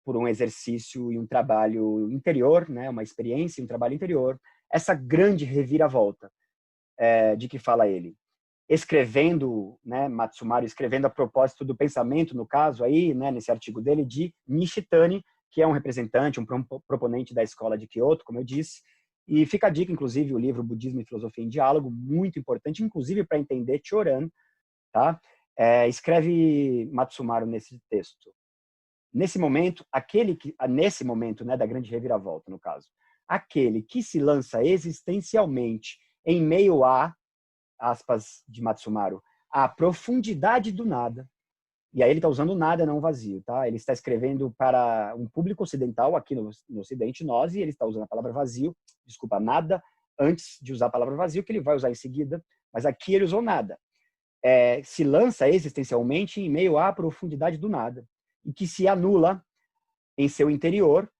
Speaker 1: por um exercício e um trabalho interior, né, uma experiência e um trabalho interior, essa grande reviravolta de que fala ele. Escrevendo, né, Matsumaro escrevendo a propósito do pensamento, no caso aí, né, nesse artigo dele, de Nishitani, que é um representante, um proponente da escola de Kyoto, como eu disse. E fica a dica, inclusive, o livro Budismo e Filosofia em Diálogo, muito importante, inclusive para entender Choran, tá? Escreve Matsumaro nesse texto. Nesse momento, nesse momento, né, da grande reviravolta, no caso, aquele que se lança existencialmente em meio a, aspas de Matsumaro, a profundidade do nada. E aí ele está usando nada, não vazio, tá? Ele está escrevendo para um público ocidental aqui no Ocidente, nós, e ele está usando a palavra vazio, desculpa, nada, antes de usar a palavra vazio, que ele vai usar em seguida, mas aqui ele usou nada. Se lança existencialmente em meio à profundidade do nada, e que se anula em seu interior.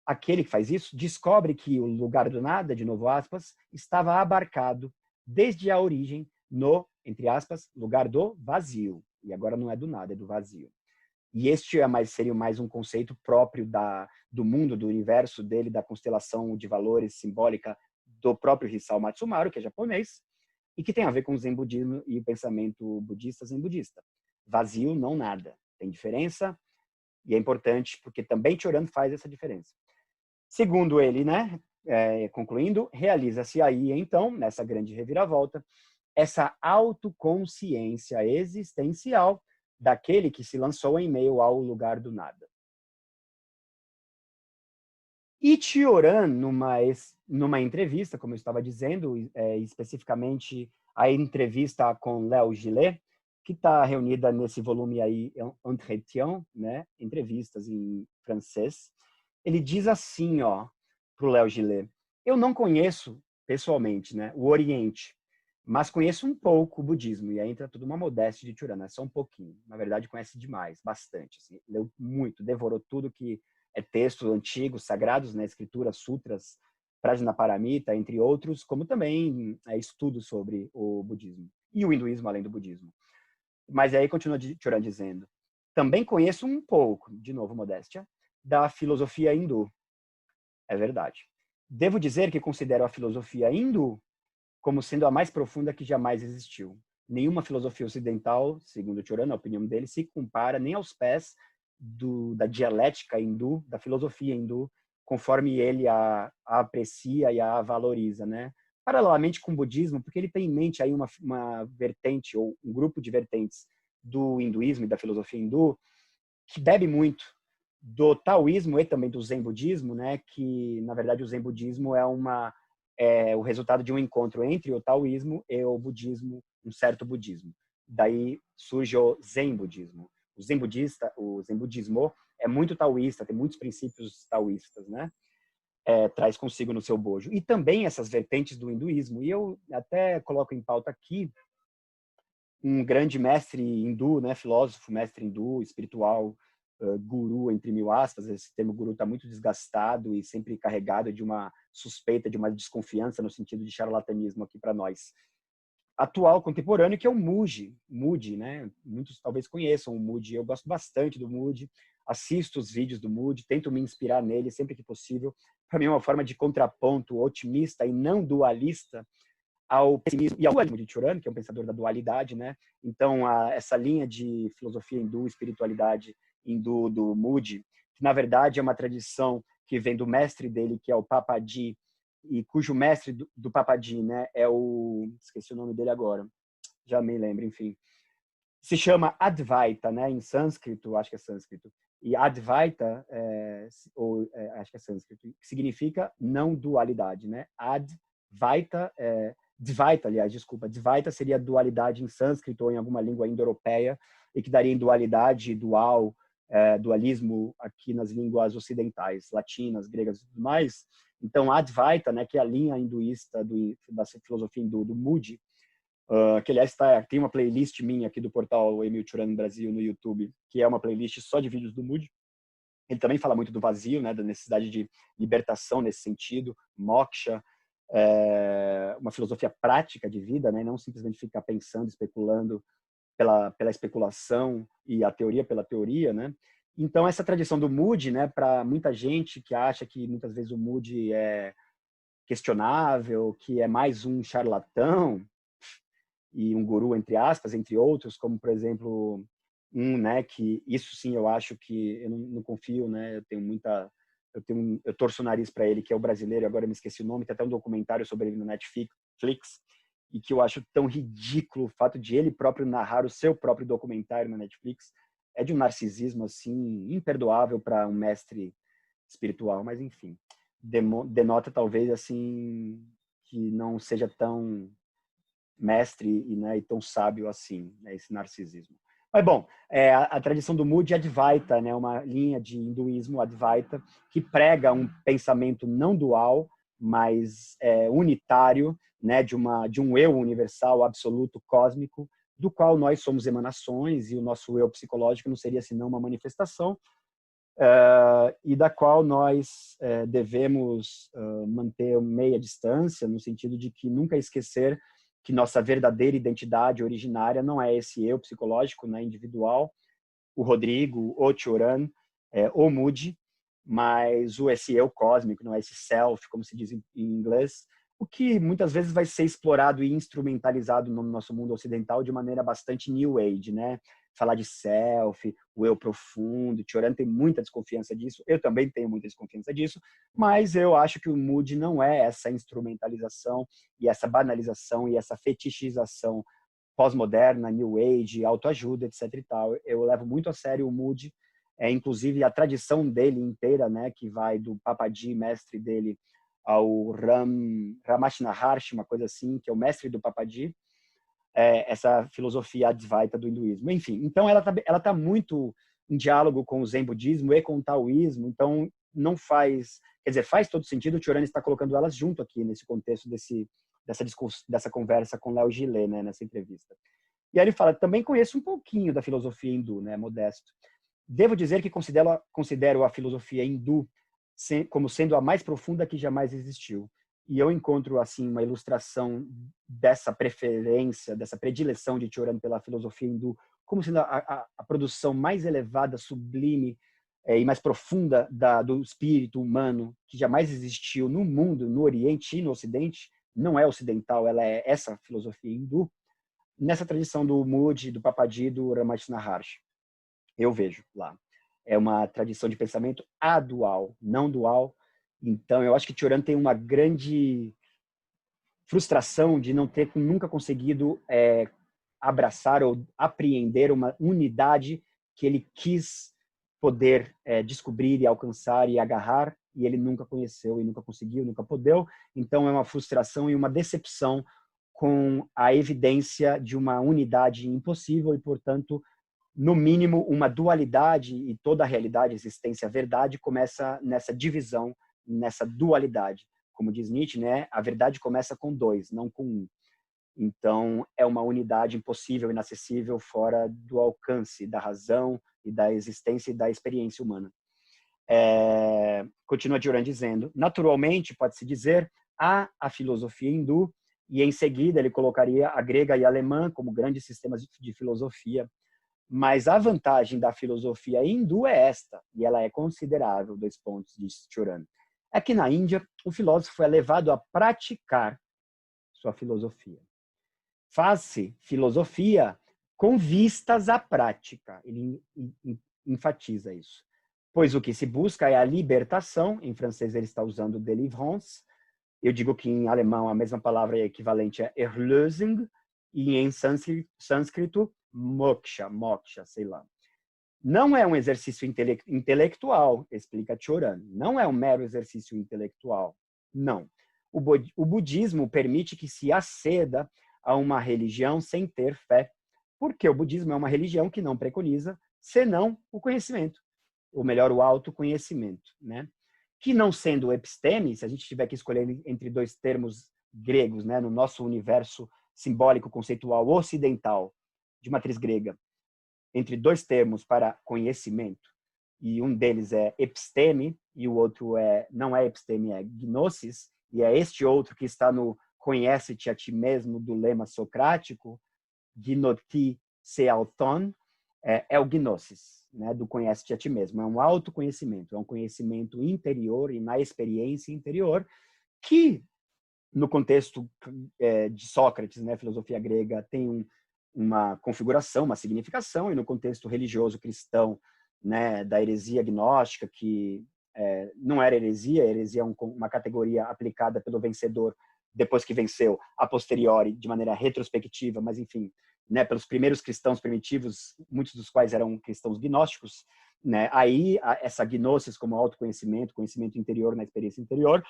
Speaker 1: Aquele que faz isso descobre que o lugar do nada, de novo aspas, estava abarcado desde a origem no, entre aspas, lugar do vazio. E agora não é do nada, é do vazio. E este seria mais um conceito próprio do mundo, do universo dele, da constelação de valores simbólica do próprio Hisao Matsumaro, que é japonês, e que tem a ver com o Zen budismo e o pensamento budista zen budista. Vazio, não nada. Tem diferença, e é importante porque também Choran faz essa diferença. Segundo ele, né, concluindo, realiza-se aí, então, nessa grande reviravolta, essa autoconsciência existencial daquele que se lançou em meio ao lugar do nada. E Choran, numa entrevista, como eu estava dizendo, especificamente a entrevista com Léo Gillet, que está reunida nesse volume aí, Entretien, né, entrevistas em francês, ele diz assim, ó, para o Léo Gillet: eu não conheço pessoalmente, né, o Oriente, mas conheço um pouco o budismo, e aí entra tudo uma modéstia de Choran, é só um pouquinho. Na verdade, conhece demais, bastante. Assim, leu muito, devorou tudo que é textos antigos, sagrados, né, escrituras, sutras, Prajnaparamita, entre outros, como também estudos sobre o budismo e o hinduísmo, além do budismo. Mas aí continua Choran dizendo: também conheço um pouco, de novo modéstia, da filosofia hindu. É verdade. Devo dizer que considero a filosofia hindu como sendo a mais profunda que jamais existiu. Nenhuma filosofia ocidental, segundo Choran, a opinião dele, se compara nem aos pés da dialética hindu, da filosofia hindu, conforme ele a aprecia e a valoriza, né? Paralelamente com o budismo, porque ele tem em mente aí uma vertente ou um grupo de vertentes do hinduísmo e da filosofia hindu que bebe muito do taoísmo e também do zen budismo, né? Que na verdade o zen budismo é o resultado de um encontro entre o taoísmo e o budismo, um certo budismo. Daí surge o zen budismo. O zen budismo é muito taoísta, tem muitos princípios taoístas, né? Traz consigo no seu bojo. E também essas vertentes do hinduísmo. E eu até coloco em pauta aqui um grande mestre hindu, né? Filósofo, mestre hindu, espiritual, guru, entre mil aspas. Esse termo guru está muito desgastado e sempre carregado de uma suspeita, de uma desconfiança no sentido de charlatanismo aqui para nós. Atual, contemporâneo, que é o Moody, né? Muitos talvez conheçam o Moody. Eu gosto bastante do Moody, assisto os vídeos do Moody, tento me inspirar nele sempre que possível. Para mim é uma forma de contraponto otimista e não dualista ao pessimismo e ao dualismo de Choran, que é um pensador da dualidade, né? Então, essa linha de filosofia hindu, espiritualidade hindu do Moody, que na verdade é uma tradição que vem do mestre dele, que é o Papaji, e cujo mestre do Papaji, né, esqueci o nome dele agora, já me lembro, enfim, se chama Advaita, né, em sânscrito, acho que é sânscrito, e Advaita, acho que é sânscrito, que significa não dualidade, né, Dvaita, aliás, desculpa. Dvaita seria dualidade em sânscrito ou em alguma língua indo-europeia, e que daria em dualidade, dualismo aqui nas línguas ocidentais, latinas, gregas e tudo mais. Então, Advaita, né, que é a linha hinduísta da filosofia hindu, do Moody, que aliás tem uma playlist minha aqui do portal Emil Cioran Brasil no YouTube, que é uma playlist só de vídeos do Moody. Ele também fala muito do vazio, né, da necessidade de libertação nesse sentido, moksha, uma filosofia prática de vida, né, não simplesmente ficar pensando, especulando pela especulação e a teoria pela teoria, né? Então essa tradição do Moody, né, para muita gente que acha que muitas vezes o Moody é questionável, que é mais um charlatão e um guru entre aspas, entre outros, como por exemplo né, que isso sim eu acho que eu não confio, né? Eu torço o nariz para ele, que é o brasileiro, agora eu me esqueci o nome, tem até um documentário sobre ele no Netflix, e que eu acho tão ridículo o fato de ele próprio narrar o seu próprio documentário na Netflix. É de um narcisismo assim imperdoável para um mestre espiritual, mas enfim, denota talvez assim que não seja tão mestre e tão sábio assim, né, esse narcisismo. Mas bom, a tradição do Moody é Advaita, né, uma linha de hinduísmo Advaita que prega um pensamento não dual, mas unitário, né, de um eu universal, absoluto, cósmico, do qual nós somos emanações, e o nosso eu psicológico não seria senão uma manifestação, e da qual nós devemos manter meia distância, no sentido de que nunca esquecer que nossa verdadeira identidade originária não é esse eu psicológico, né, individual, o Rodrigo, o Cioran, o Moody, mas esse eu cósmico, não é esse self, como se diz em inglês, o que muitas vezes vai ser explorado e instrumentalizado no nosso mundo ocidental de maneira bastante new age, né? Falar de self, o eu profundo, Cioran tem muita desconfiança disso, eu também tenho muita desconfiança disso, mas eu acho que o Moody não é essa instrumentalização e essa banalização e essa fetichização pós-moderna, new age, autoajuda, etc e tal. Eu levo muito a sério o Moody, inclusive a tradição dele inteira, né, que vai do Papaji, mestre dele, ao Ramachandra Maharshi, uma coisa assim, que é o mestre do Papaji, essa filosofia Advaita do hinduísmo. Enfim, então ela tá muito em diálogo com o Zen budismo e com o taoísmo, então não faz, quer dizer, faz todo sentido. O Cioran está colocando elas junto aqui nesse contexto dessa conversa com Léo Gillet, né, nessa entrevista. E aí ele fala, também conheço um pouquinho da filosofia hindu, né, modesto. Devo dizer que considero a filosofia hindu como sendo a mais profunda que jamais existiu. E eu encontro assim uma ilustração dessa preferência, dessa predileção de Cioran pela filosofia hindu como sendo a produção mais elevada, sublime e mais profunda do espírito humano que jamais existiu no mundo, no Oriente e no Ocidente. Não é ocidental, ela é essa filosofia hindu, nessa tradição do Moody, do Papaji, do Ramachandra Maharshi. Eu vejo lá. É uma tradição de pensamento adual, não dual. Então, eu acho que Cioran tem uma grande frustração de não ter nunca conseguido abraçar ou apreender uma unidade que ele quis poder descobrir e alcançar e agarrar, e ele nunca conheceu e nunca conseguiu, nunca podeu. Então, é uma frustração e uma decepção com a evidência de uma unidade impossível e, portanto, no mínimo, uma dualidade, e toda a realidade, a existência, a verdade, começa nessa divisão, nessa dualidade. Como diz Nietzsche, né? A verdade começa com dois, não com um. Então, é uma unidade impossível, inacessível, fora do alcance da razão e da existência e da experiência humana. Continua Cioran dizendo, naturalmente, pode-se dizer, há a filosofia hindu, e em seguida ele colocaria a grega e a alemã como grandes sistemas de filosofia. Mas a vantagem da filosofia hindu é esta, e ela é considerável, 2 pontos, diz Cioran. É que na Índia, o filósofo é levado a praticar sua filosofia. Faz-se filosofia com vistas à prática. Ele enfatiza isso. Pois o que se busca é a libertação, em francês ele está usando délivrance, eu digo que em alemão a mesma palavra equivalente é Erlösung, e em sânscrito, moksha, sei lá. Não é um exercício intelectual, explica Cioran. Não é um mero exercício intelectual. Não. O budismo permite que se aceda a uma religião sem ter fé, porque o budismo é uma religião que não preconiza senão o conhecimento, ou melhor, o autoconhecimento, né? Que não sendo episteme, se a gente tiver que escolher entre dois termos gregos, né, no nosso universo simbólico conceitual ocidental de matriz grega, entre dois termos para conhecimento, e um deles é episteme e o outro não é episteme, é gnosis, e é este outro que está no conhece-te a ti mesmo do lema socrático, gnoti se auton, é o gnosis, né, do conhece-te a ti mesmo. É um autoconhecimento, é um conhecimento interior e na experiência interior que, no contexto de Sócrates, né, filosofia grega, tem uma configuração, uma significação, e no contexto religioso cristão, né, da heresia gnóstica, que não era heresia, heresia é uma categoria aplicada pelo vencedor depois que venceu, a posteriori, de maneira retrospectiva, mas enfim, né, pelos primeiros cristãos primitivos, muitos dos quais eram cristãos gnósticos, né, aí essa gnosis como autoconhecimento, conhecimento interior na experiência interior,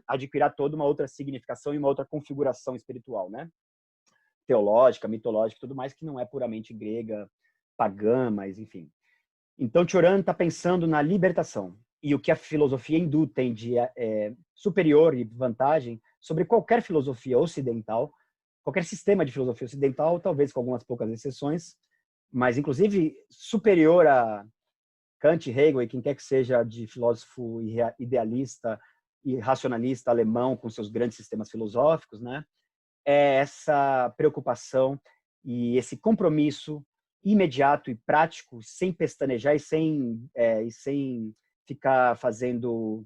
Speaker 1: adquirirá toda uma outra significação e uma outra configuração espiritual, né? Teológica, mitológica e tudo mais, que não é puramente grega, pagã, mas enfim. Então, Cioran está pensando na libertação. E o que a filosofia hindu tem de superior e vantagem sobre qualquer filosofia ocidental, qualquer sistema de filosofia ocidental, talvez com algumas poucas exceções, mas inclusive superior a Kant, Hegel e quem quer que seja de filósofo idealista e racionalista alemão com seus grandes sistemas filosóficos, né? É essa preocupação e esse compromisso imediato e prático, sem pestanejar e sem ficar fazendo,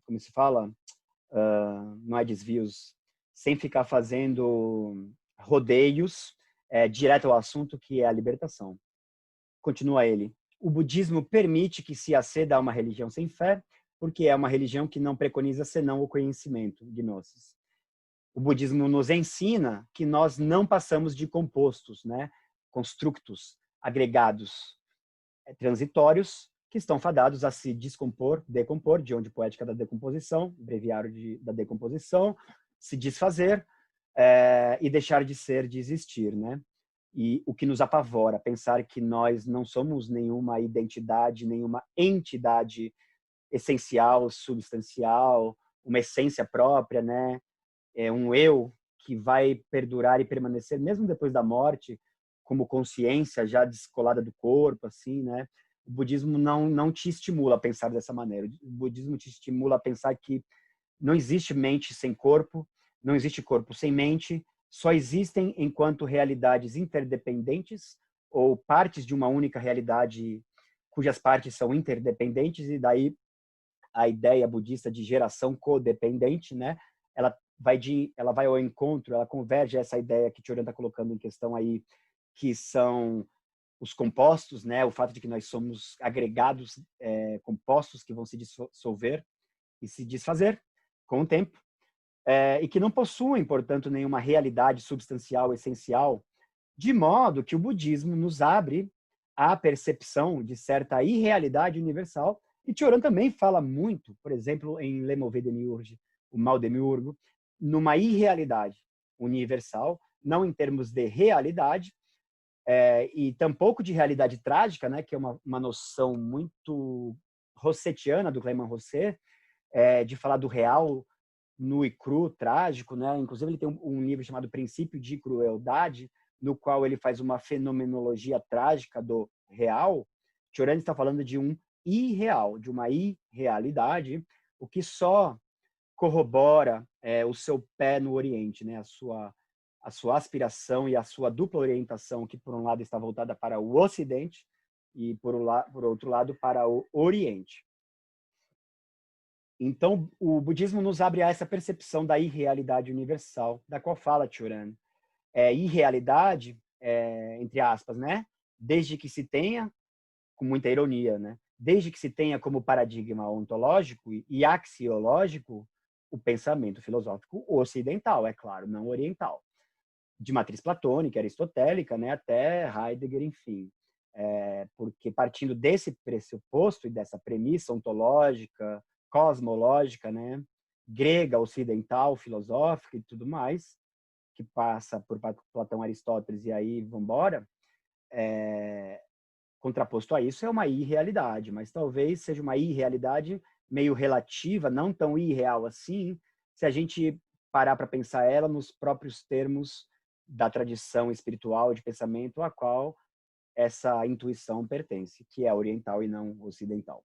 Speaker 1: como se fala, não é desvios, sem ficar fazendo rodeios, direto ao assunto, que é a libertação. Continua ele. O budismo permite que se aceda a uma religião sem fé, porque é uma religião que não preconiza senão o conhecimento, gnosis. O budismo nos ensina que nós não passamos de compostos, né? Constructos, agregados, transitórios, que estão fadados a se descompor, decompor, de onde poética da decomposição, breviário da decomposição, se desfazer e deixar de ser, de existir, né? E o que nos apavora, pensar que nós não somos nenhuma identidade, nenhuma entidade essencial, substancial, uma essência própria, né? É um eu que vai perdurar e permanecer mesmo depois da morte, como consciência já descolada do corpo, assim, né? O budismo não te estimula a pensar dessa maneira. O budismo te estimula a pensar que não existe mente sem corpo, não existe corpo sem mente, só existem enquanto realidades interdependentes ou partes de uma única realidade cujas partes são interdependentes, e daí a ideia budista de geração codependente, né? Ela vai ao encontro, ela converge a essa ideia que Cioran está colocando em questão aí, que são os compostos, né? O fato de que nós somos agregados compostos que vão se dissolver e se desfazer com o tempo, e que não possuem, portanto, nenhuma realidade substancial, essencial, de modo que o budismo nos abre à percepção de certa irrealidade universal. E Cioran também fala muito, por exemplo, em Le Mauvais Demiurge, o Mal Demiurgo, numa irrealidade universal, não em termos de realidade, e tampouco de realidade trágica, né, que é uma noção muito rossetiana do Clément Rosset, de falar do real nu e cru, trágico, né? Inclusive ele tem um livro chamado Princípio de Crueldade, no qual ele faz uma fenomenologia trágica do real. Cioran está falando de um irreal, de uma irrealidade, o que só corrobora o seu pé no Oriente, né? A sua aspiração e a sua dupla orientação, que por um lado está voltada para o Ocidente e por outro lado para o Oriente. Então, o budismo nos abre a essa percepção da irrealidade universal, da qual fala Cioran. Irrealidade, entre aspas, né? Desde que se tenha, com muita ironia, né? Desde que se tenha como paradigma ontológico e axiológico o pensamento filosófico ocidental, é claro, não oriental, de matriz platônica, aristotélica, né? Até Heidegger, enfim. Porque partindo desse pressuposto e dessa premissa ontológica, cosmológica, né, grega, ocidental, filosófica e tudo mais, que passa por Platão, Aristóteles e aí vamos embora, contraposto a isso é uma irrealidade, mas talvez seja uma irrealidade meio relativa, não tão irreal assim, se a gente parar para pensar ela nos próprios termos da tradição espiritual de pensamento a qual essa intuição pertence, que é oriental e não ocidental.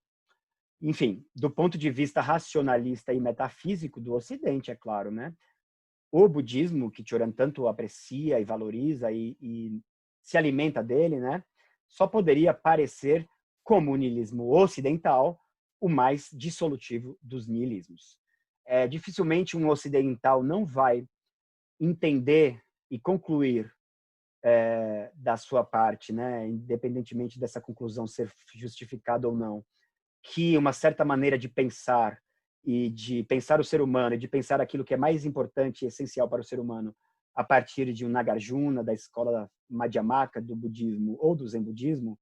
Speaker 1: Enfim, do ponto de vista racionalista e metafísico do Ocidente, é claro, né? O budismo, que Choran tanto aprecia e valoriza e se alimenta dele, né? Só poderia parecer, como o niilismo ocidental, o mais dissolutivo dos niilismos. Dificilmente um ocidental não vai entender e concluir da sua parte, né? Independentemente dessa conclusão ser justificada ou não, que uma certa maneira de pensar e de pensar o ser humano e de pensar aquilo que é mais importante e essencial para o ser humano a partir de um Nagarjuna, da escola Madhyamaka, do budismo ou do Zen budismo,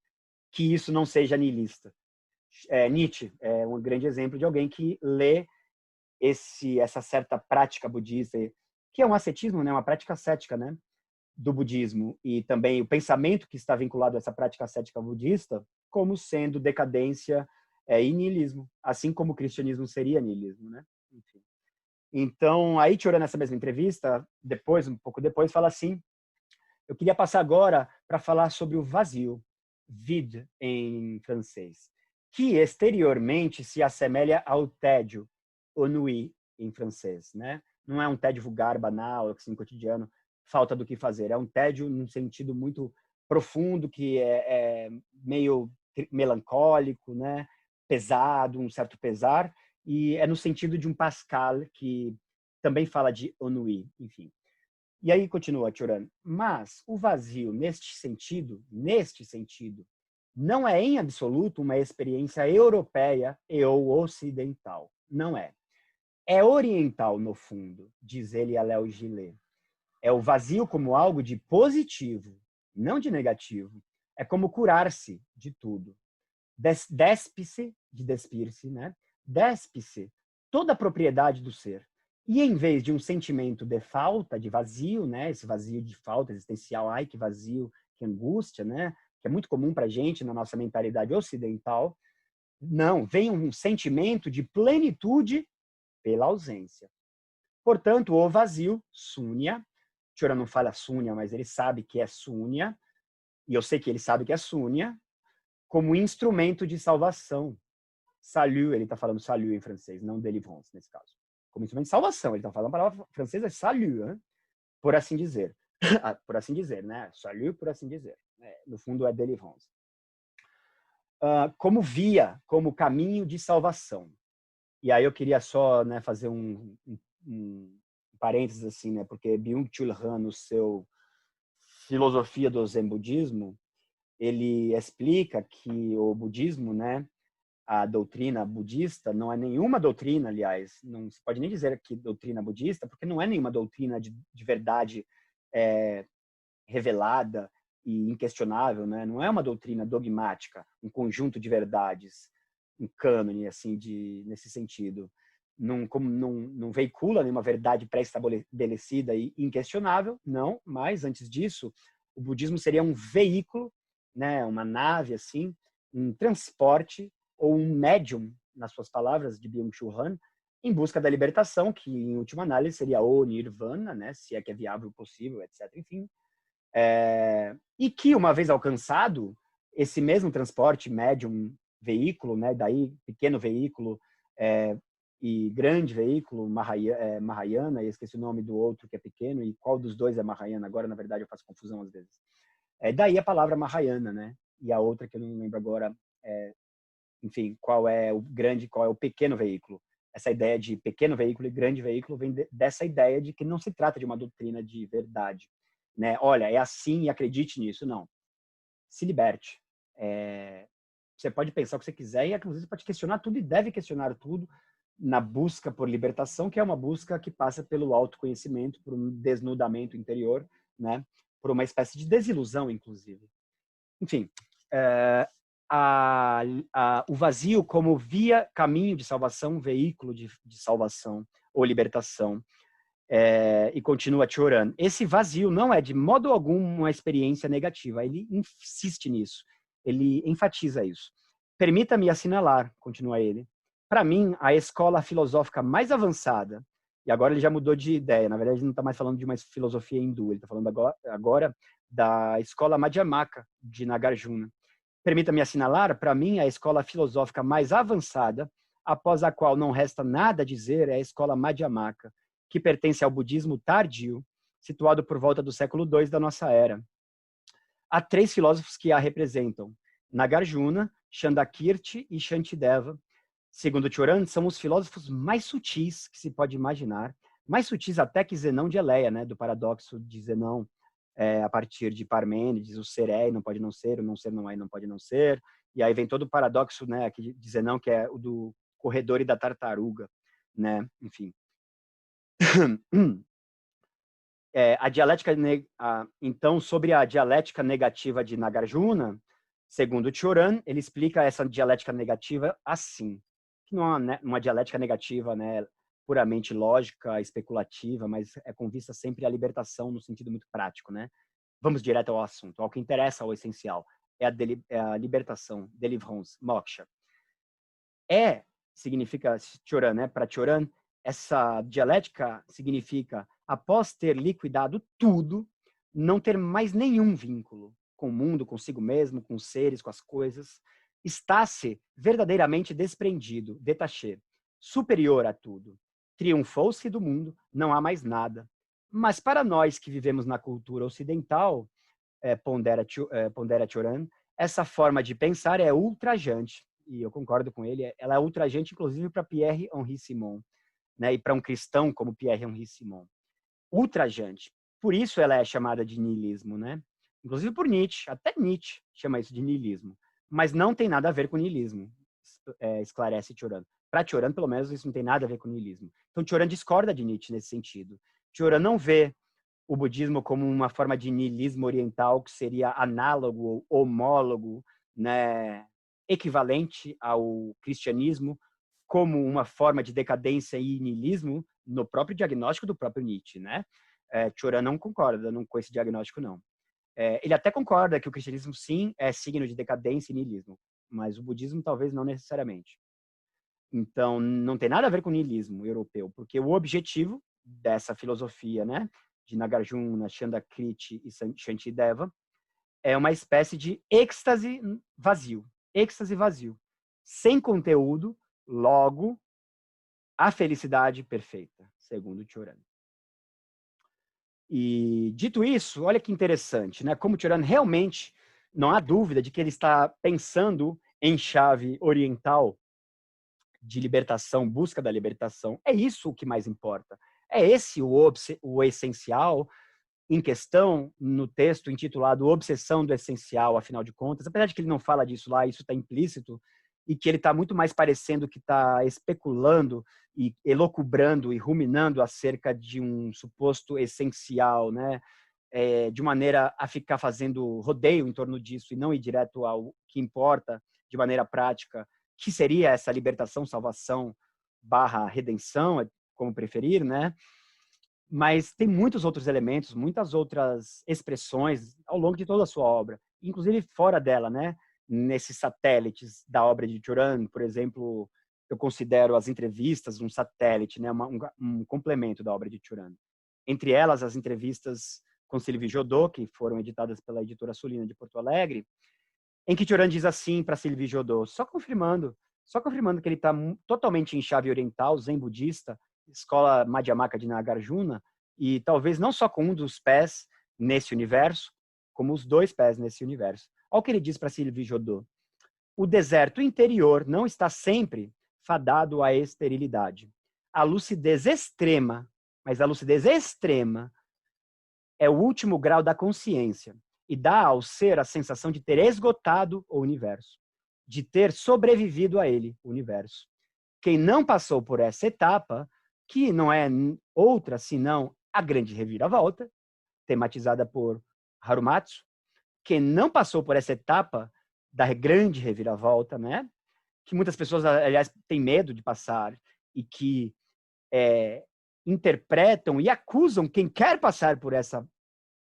Speaker 1: que isso não seja niilista. Nietzsche é um grande exemplo de alguém que lê essa certa prática budista, que é um ascetismo, né, uma prática cética, né, do budismo, e também o pensamento que está vinculado a essa prática cética budista como sendo decadência e niilismo, assim como o cristianismo seria niilismo, né? Enfim. Então, aí Choran, nessa mesma entrevista, um pouco depois, fala assim: eu queria passar agora para falar sobre o vazio, vide em francês, que exteriormente se assemelha ao tédio, ennui em francês, né? Não é um tédio vulgar, banal, assim, cotidiano, falta do que fazer. É um tédio num sentido muito profundo, que é meio melancólico, né? Pesado, um certo pesar, e é no sentido de um Pascal, que também fala de ennui, enfim. E aí continua Choran, mas o vazio neste sentido, não é em absoluto uma experiência europeia e ou ocidental. Não é. É oriental, no fundo, diz ele a Léo Gillet. É o vazio como algo de positivo, não de negativo. É como curar-se de tudo. Despe-se, de despir-se, né? Despe-se toda a propriedade do ser. E em vez de um sentimento de falta, de vazio, né? Esse vazio de falta existencial, ai que vazio, que angústia, né? Que é muito comum para a gente na nossa mentalidade ocidental. Não, vem um sentimento de plenitude pela ausência. Portanto, o vazio, Sunya, Choran não fala Sunya, mas ele sabe que é Sunya, e eu sei que ele sabe que é Sunya, como instrumento de salvação. Salut, ele está falando salut em francês, não délivrance nesse caso. Como instrumento de salvação, ele está falando a palavra francesa é salut, hein? Por assim dizer. Por assim dizer, né? Salut, por assim dizer. No fundo é délivrance. Como via, como caminho de salvação. E aí eu queria só, né, fazer um parênteses assim, né? Porque Byung-Chul Han, no seu Filosofia do Zen Budismo, ele explica que o budismo, né, a doutrina budista, não é nenhuma doutrina, aliás, não se pode nem dizer que doutrina budista, porque não é nenhuma doutrina de verdade revelada e inquestionável, né? Não é uma doutrina dogmática, um conjunto de verdades, um cânone, assim, nesse sentido. Não veicula nenhuma verdade pré-estabelecida e inquestionável, não, mas antes disso, o budismo seria um veículo, né, uma nave, assim, um transporte ou um médium, nas suas palavras de Byung-Chul Han, em busca da libertação, que em última análise seria o nirvana, né, se é que é viável, possível, etc. Enfim, e que uma vez alcançado esse mesmo transporte médium veículo, né, daí pequeno veículo e grande veículo Mahayana, e esqueci o nome do outro que é pequeno, e qual dos dois é Mahayana agora, na verdade eu faço confusão às vezes. Daí a palavra Mahayana, né? E a outra que eu não lembro agora, enfim, qual é o grande, qual é o pequeno veículo. Essa ideia de pequeno veículo e grande veículo vem dessa ideia de que não se trata de uma doutrina de verdade, né? Olha, é assim e acredite nisso, não. Se liberte. Você pode pensar o que você quiser e, inclusive, pode questionar tudo e deve questionar tudo na busca por libertação, que é uma busca que passa pelo autoconhecimento, por um desnudamento interior, né? Por uma espécie de desilusão, inclusive. Enfim, o vazio como via, caminho de salvação, veículo de salvação, ou libertação. E continua Cioran. Esse vazio não é de modo algum uma experiência negativa. Ele insiste nisso. Ele enfatiza isso. Permita-me assinalar, continua ele. Para mim, a escola filosófica mais avançada, e agora ele já mudou de ideia, na verdade ele não está mais falando de uma filosofia hindu, ele está falando agora da escola Madhyamaka de Nagarjuna. Permita-me assinalar, para mim, a escola filosófica mais avançada, após a qual não resta nada a dizer, é a escola Madhyamaka, que pertence ao budismo tardio, situado por volta do século II da nossa era. Há 3 filósofos que a representam: Nagarjuna, Chandakirti e Shantideva. Segundo Cioran, são os filósofos mais sutis que se pode imaginar, mais sutis até que Zenão de Eleia, né, do paradoxo de Zenão, a partir de Parmênides, o ser é e não pode não ser, o não ser não é e não pode não ser, e aí vem todo o paradoxo, né, de Zenão, que é o do corredor e da tartaruga, né, enfim. Então, sobre a dialética negativa de Nagarjuna, segundo Cioran, ele explica essa dialética negativa assim, que não é uma dialética negativa, né, puramente lógica, especulativa, mas é com vista sempre à libertação no sentido muito prático, né? Vamos direto ao assunto, ao que interessa, ao essencial, é a libertação, délivrance, moksha. Significa Cioran, né? Para Cioran, essa dialética significa, após ter liquidado tudo, não ter mais nenhum vínculo com o mundo, consigo mesmo, com os seres, com as coisas, está-se verdadeiramente desprendido, détaché, superior a tudo. Triunfou-se do mundo, não há mais nada. Mas para nós que vivemos na cultura ocidental, pondera Cioran, essa forma de pensar é ultrajante. E eu concordo com ele, ela é ultrajante, inclusive, para Pierre-Henri Simon, né, e para um cristão como Pierre-Henri Simon. Ultrajante. Por isso ela é chamada de niilismo, né? Inclusive por Nietzsche, até Nietzsche chama isso de niilismo. Mas não tem nada a ver com niilismo, esclarece Cioran. Para Cioran, pelo menos, isso não tem nada a ver com niilismo. Então, Cioran discorda de Nietzsche nesse sentido. Cioran não vê o budismo como uma forma de niilismo oriental que seria análogo, homólogo, né, equivalente ao cristianismo, como uma forma de decadência e niilismo no próprio diagnóstico do próprio Nietzsche, né? Cioran não concorda com esse diagnóstico, não. Ele até concorda que o cristianismo, sim, é signo de decadência e niilismo, mas o budismo talvez não necessariamente. Então, não tem nada a ver com o niilismo europeu, porque o objetivo dessa filosofia, né, de Nagarjuna, Chandakirti e Shantideva, é uma espécie de êxtase vazio, sem conteúdo, logo, a felicidade perfeita, segundo Cioran. E, dito isso, olha que interessante, né? Como Cioran realmente, não há dúvida de que ele está pensando em chave oriental de libertação, busca da libertação. É isso o que mais importa. É esse o essencial em questão no texto intitulado Obsessão do Essencial, afinal de contas. Apesar de que ele não fala disso lá, isso está implícito, e que ele está muito mais parecendo que está especulando e elocubrando e ruminando acerca de um suposto essencial, né? De maneira a ficar fazendo rodeio em torno disso e não ir direto ao que importa de maneira prática, que seria essa libertação, salvação / redenção, como preferir, né? Mas tem muitos outros elementos, muitas outras expressões ao longo de toda a sua obra, inclusive fora dela, né? Nesses satélites da obra de Cioran, por exemplo, eu considero as entrevistas um satélite, né? Um complemento da obra de Cioran. Entre elas, as entrevistas com Sylvie Jodot, que foram editadas pela editora Sulina de Porto Alegre, em que Cioran diz assim para Sylvie Jodot, só confirmando que ele está totalmente em chave oriental, zen budista, escola Madhyamaka de Nagarjuna, e talvez não só com um dos pés nesse universo, como os 2 pés nesse universo. Olha o que ele diz para Sylvie Jodot. O deserto interior não está sempre fadado à esterilidade. A lucidez extrema, mas a lucidez extrema é o último grau da consciência e dá ao ser a sensação de ter esgotado o universo, de ter sobrevivido a ele, o universo. Quem não passou por essa etapa, que não é outra senão a grande reviravolta, tematizada por Harumatsu, quem não passou por essa etapa da grande reviravolta, né, que muitas pessoas, aliás, têm medo de passar e que interpretam e acusam quem quer passar por essa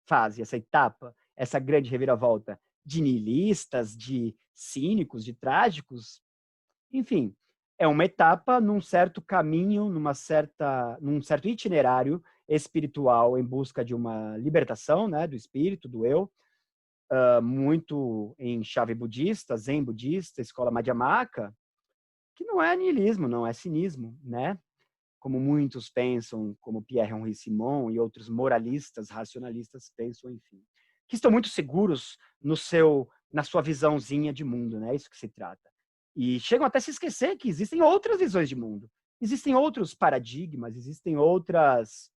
Speaker 1: fase, essa etapa, essa grande reviravolta, de nihilistas, de cínicos, de trágicos. Enfim, é uma etapa num certo caminho, num certo itinerário espiritual em busca de uma libertação, né, do espírito, do eu, muito em chave budista, zen budista, escola Madhyamaka, que não é niilismo, não é cinismo, né? Como muitos pensam, como Pierre-Henri Simon e outros moralistas, racionalistas pensam, enfim, que estão muito seguros na sua visãozinha de mundo, né? É isso que se trata. E chegam até a se esquecer que existem outras visões de mundo, existem outros paradigmas, existem outros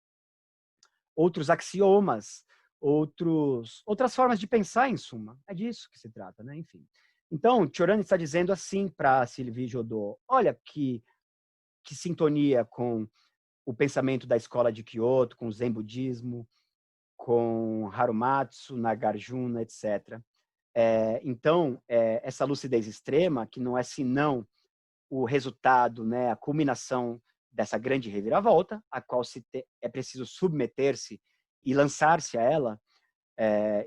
Speaker 1: axiomas, outras formas de pensar, em suma. É disso que se trata, né? Enfim. Então, Cioran está dizendo assim para Sylvie Jodot: olha que sintonia com o pensamento da escola de Kyoto, com o Zen budismo, com Harumatsu, Nagarjuna, etc. Então, essa lucidez extrema, que não é senão o resultado, né, a culminação dessa grande reviravolta, a qual é preciso submeter-se e lançar-se a ela,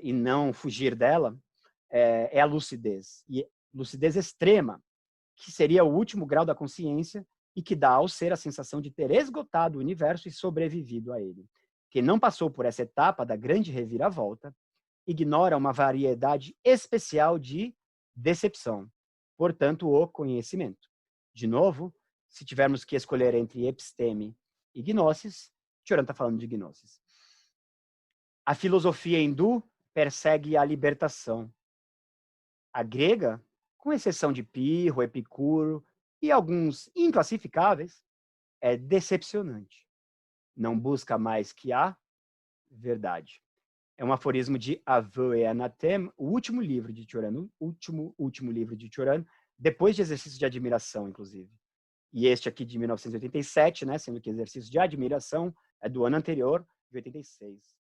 Speaker 1: e não fugir dela, é a lucidez. E lucidez extrema, que seria o último grau da consciência e que dá ao ser a sensação de ter esgotado o universo e sobrevivido a ele. Quem não passou por essa etapa da grande reviravolta ignora uma variedade especial de decepção, portanto, o conhecimento. De novo, se tivermos que escolher entre episteme e gnosis, Cioran está falando de gnosis. A filosofia hindu persegue a libertação. A grega, com exceção de Pirro, Epicuro e alguns inclassificáveis, é decepcionante. Não busca mais que a verdade. É um aforismo de Aveux et Anathème, o último livro de Cioran, último livro de Cioran, depois de Exercício de Admiração, inclusive. E este aqui de 1987, né, sendo que Exercício de Admiração é do ano anterior, de 86.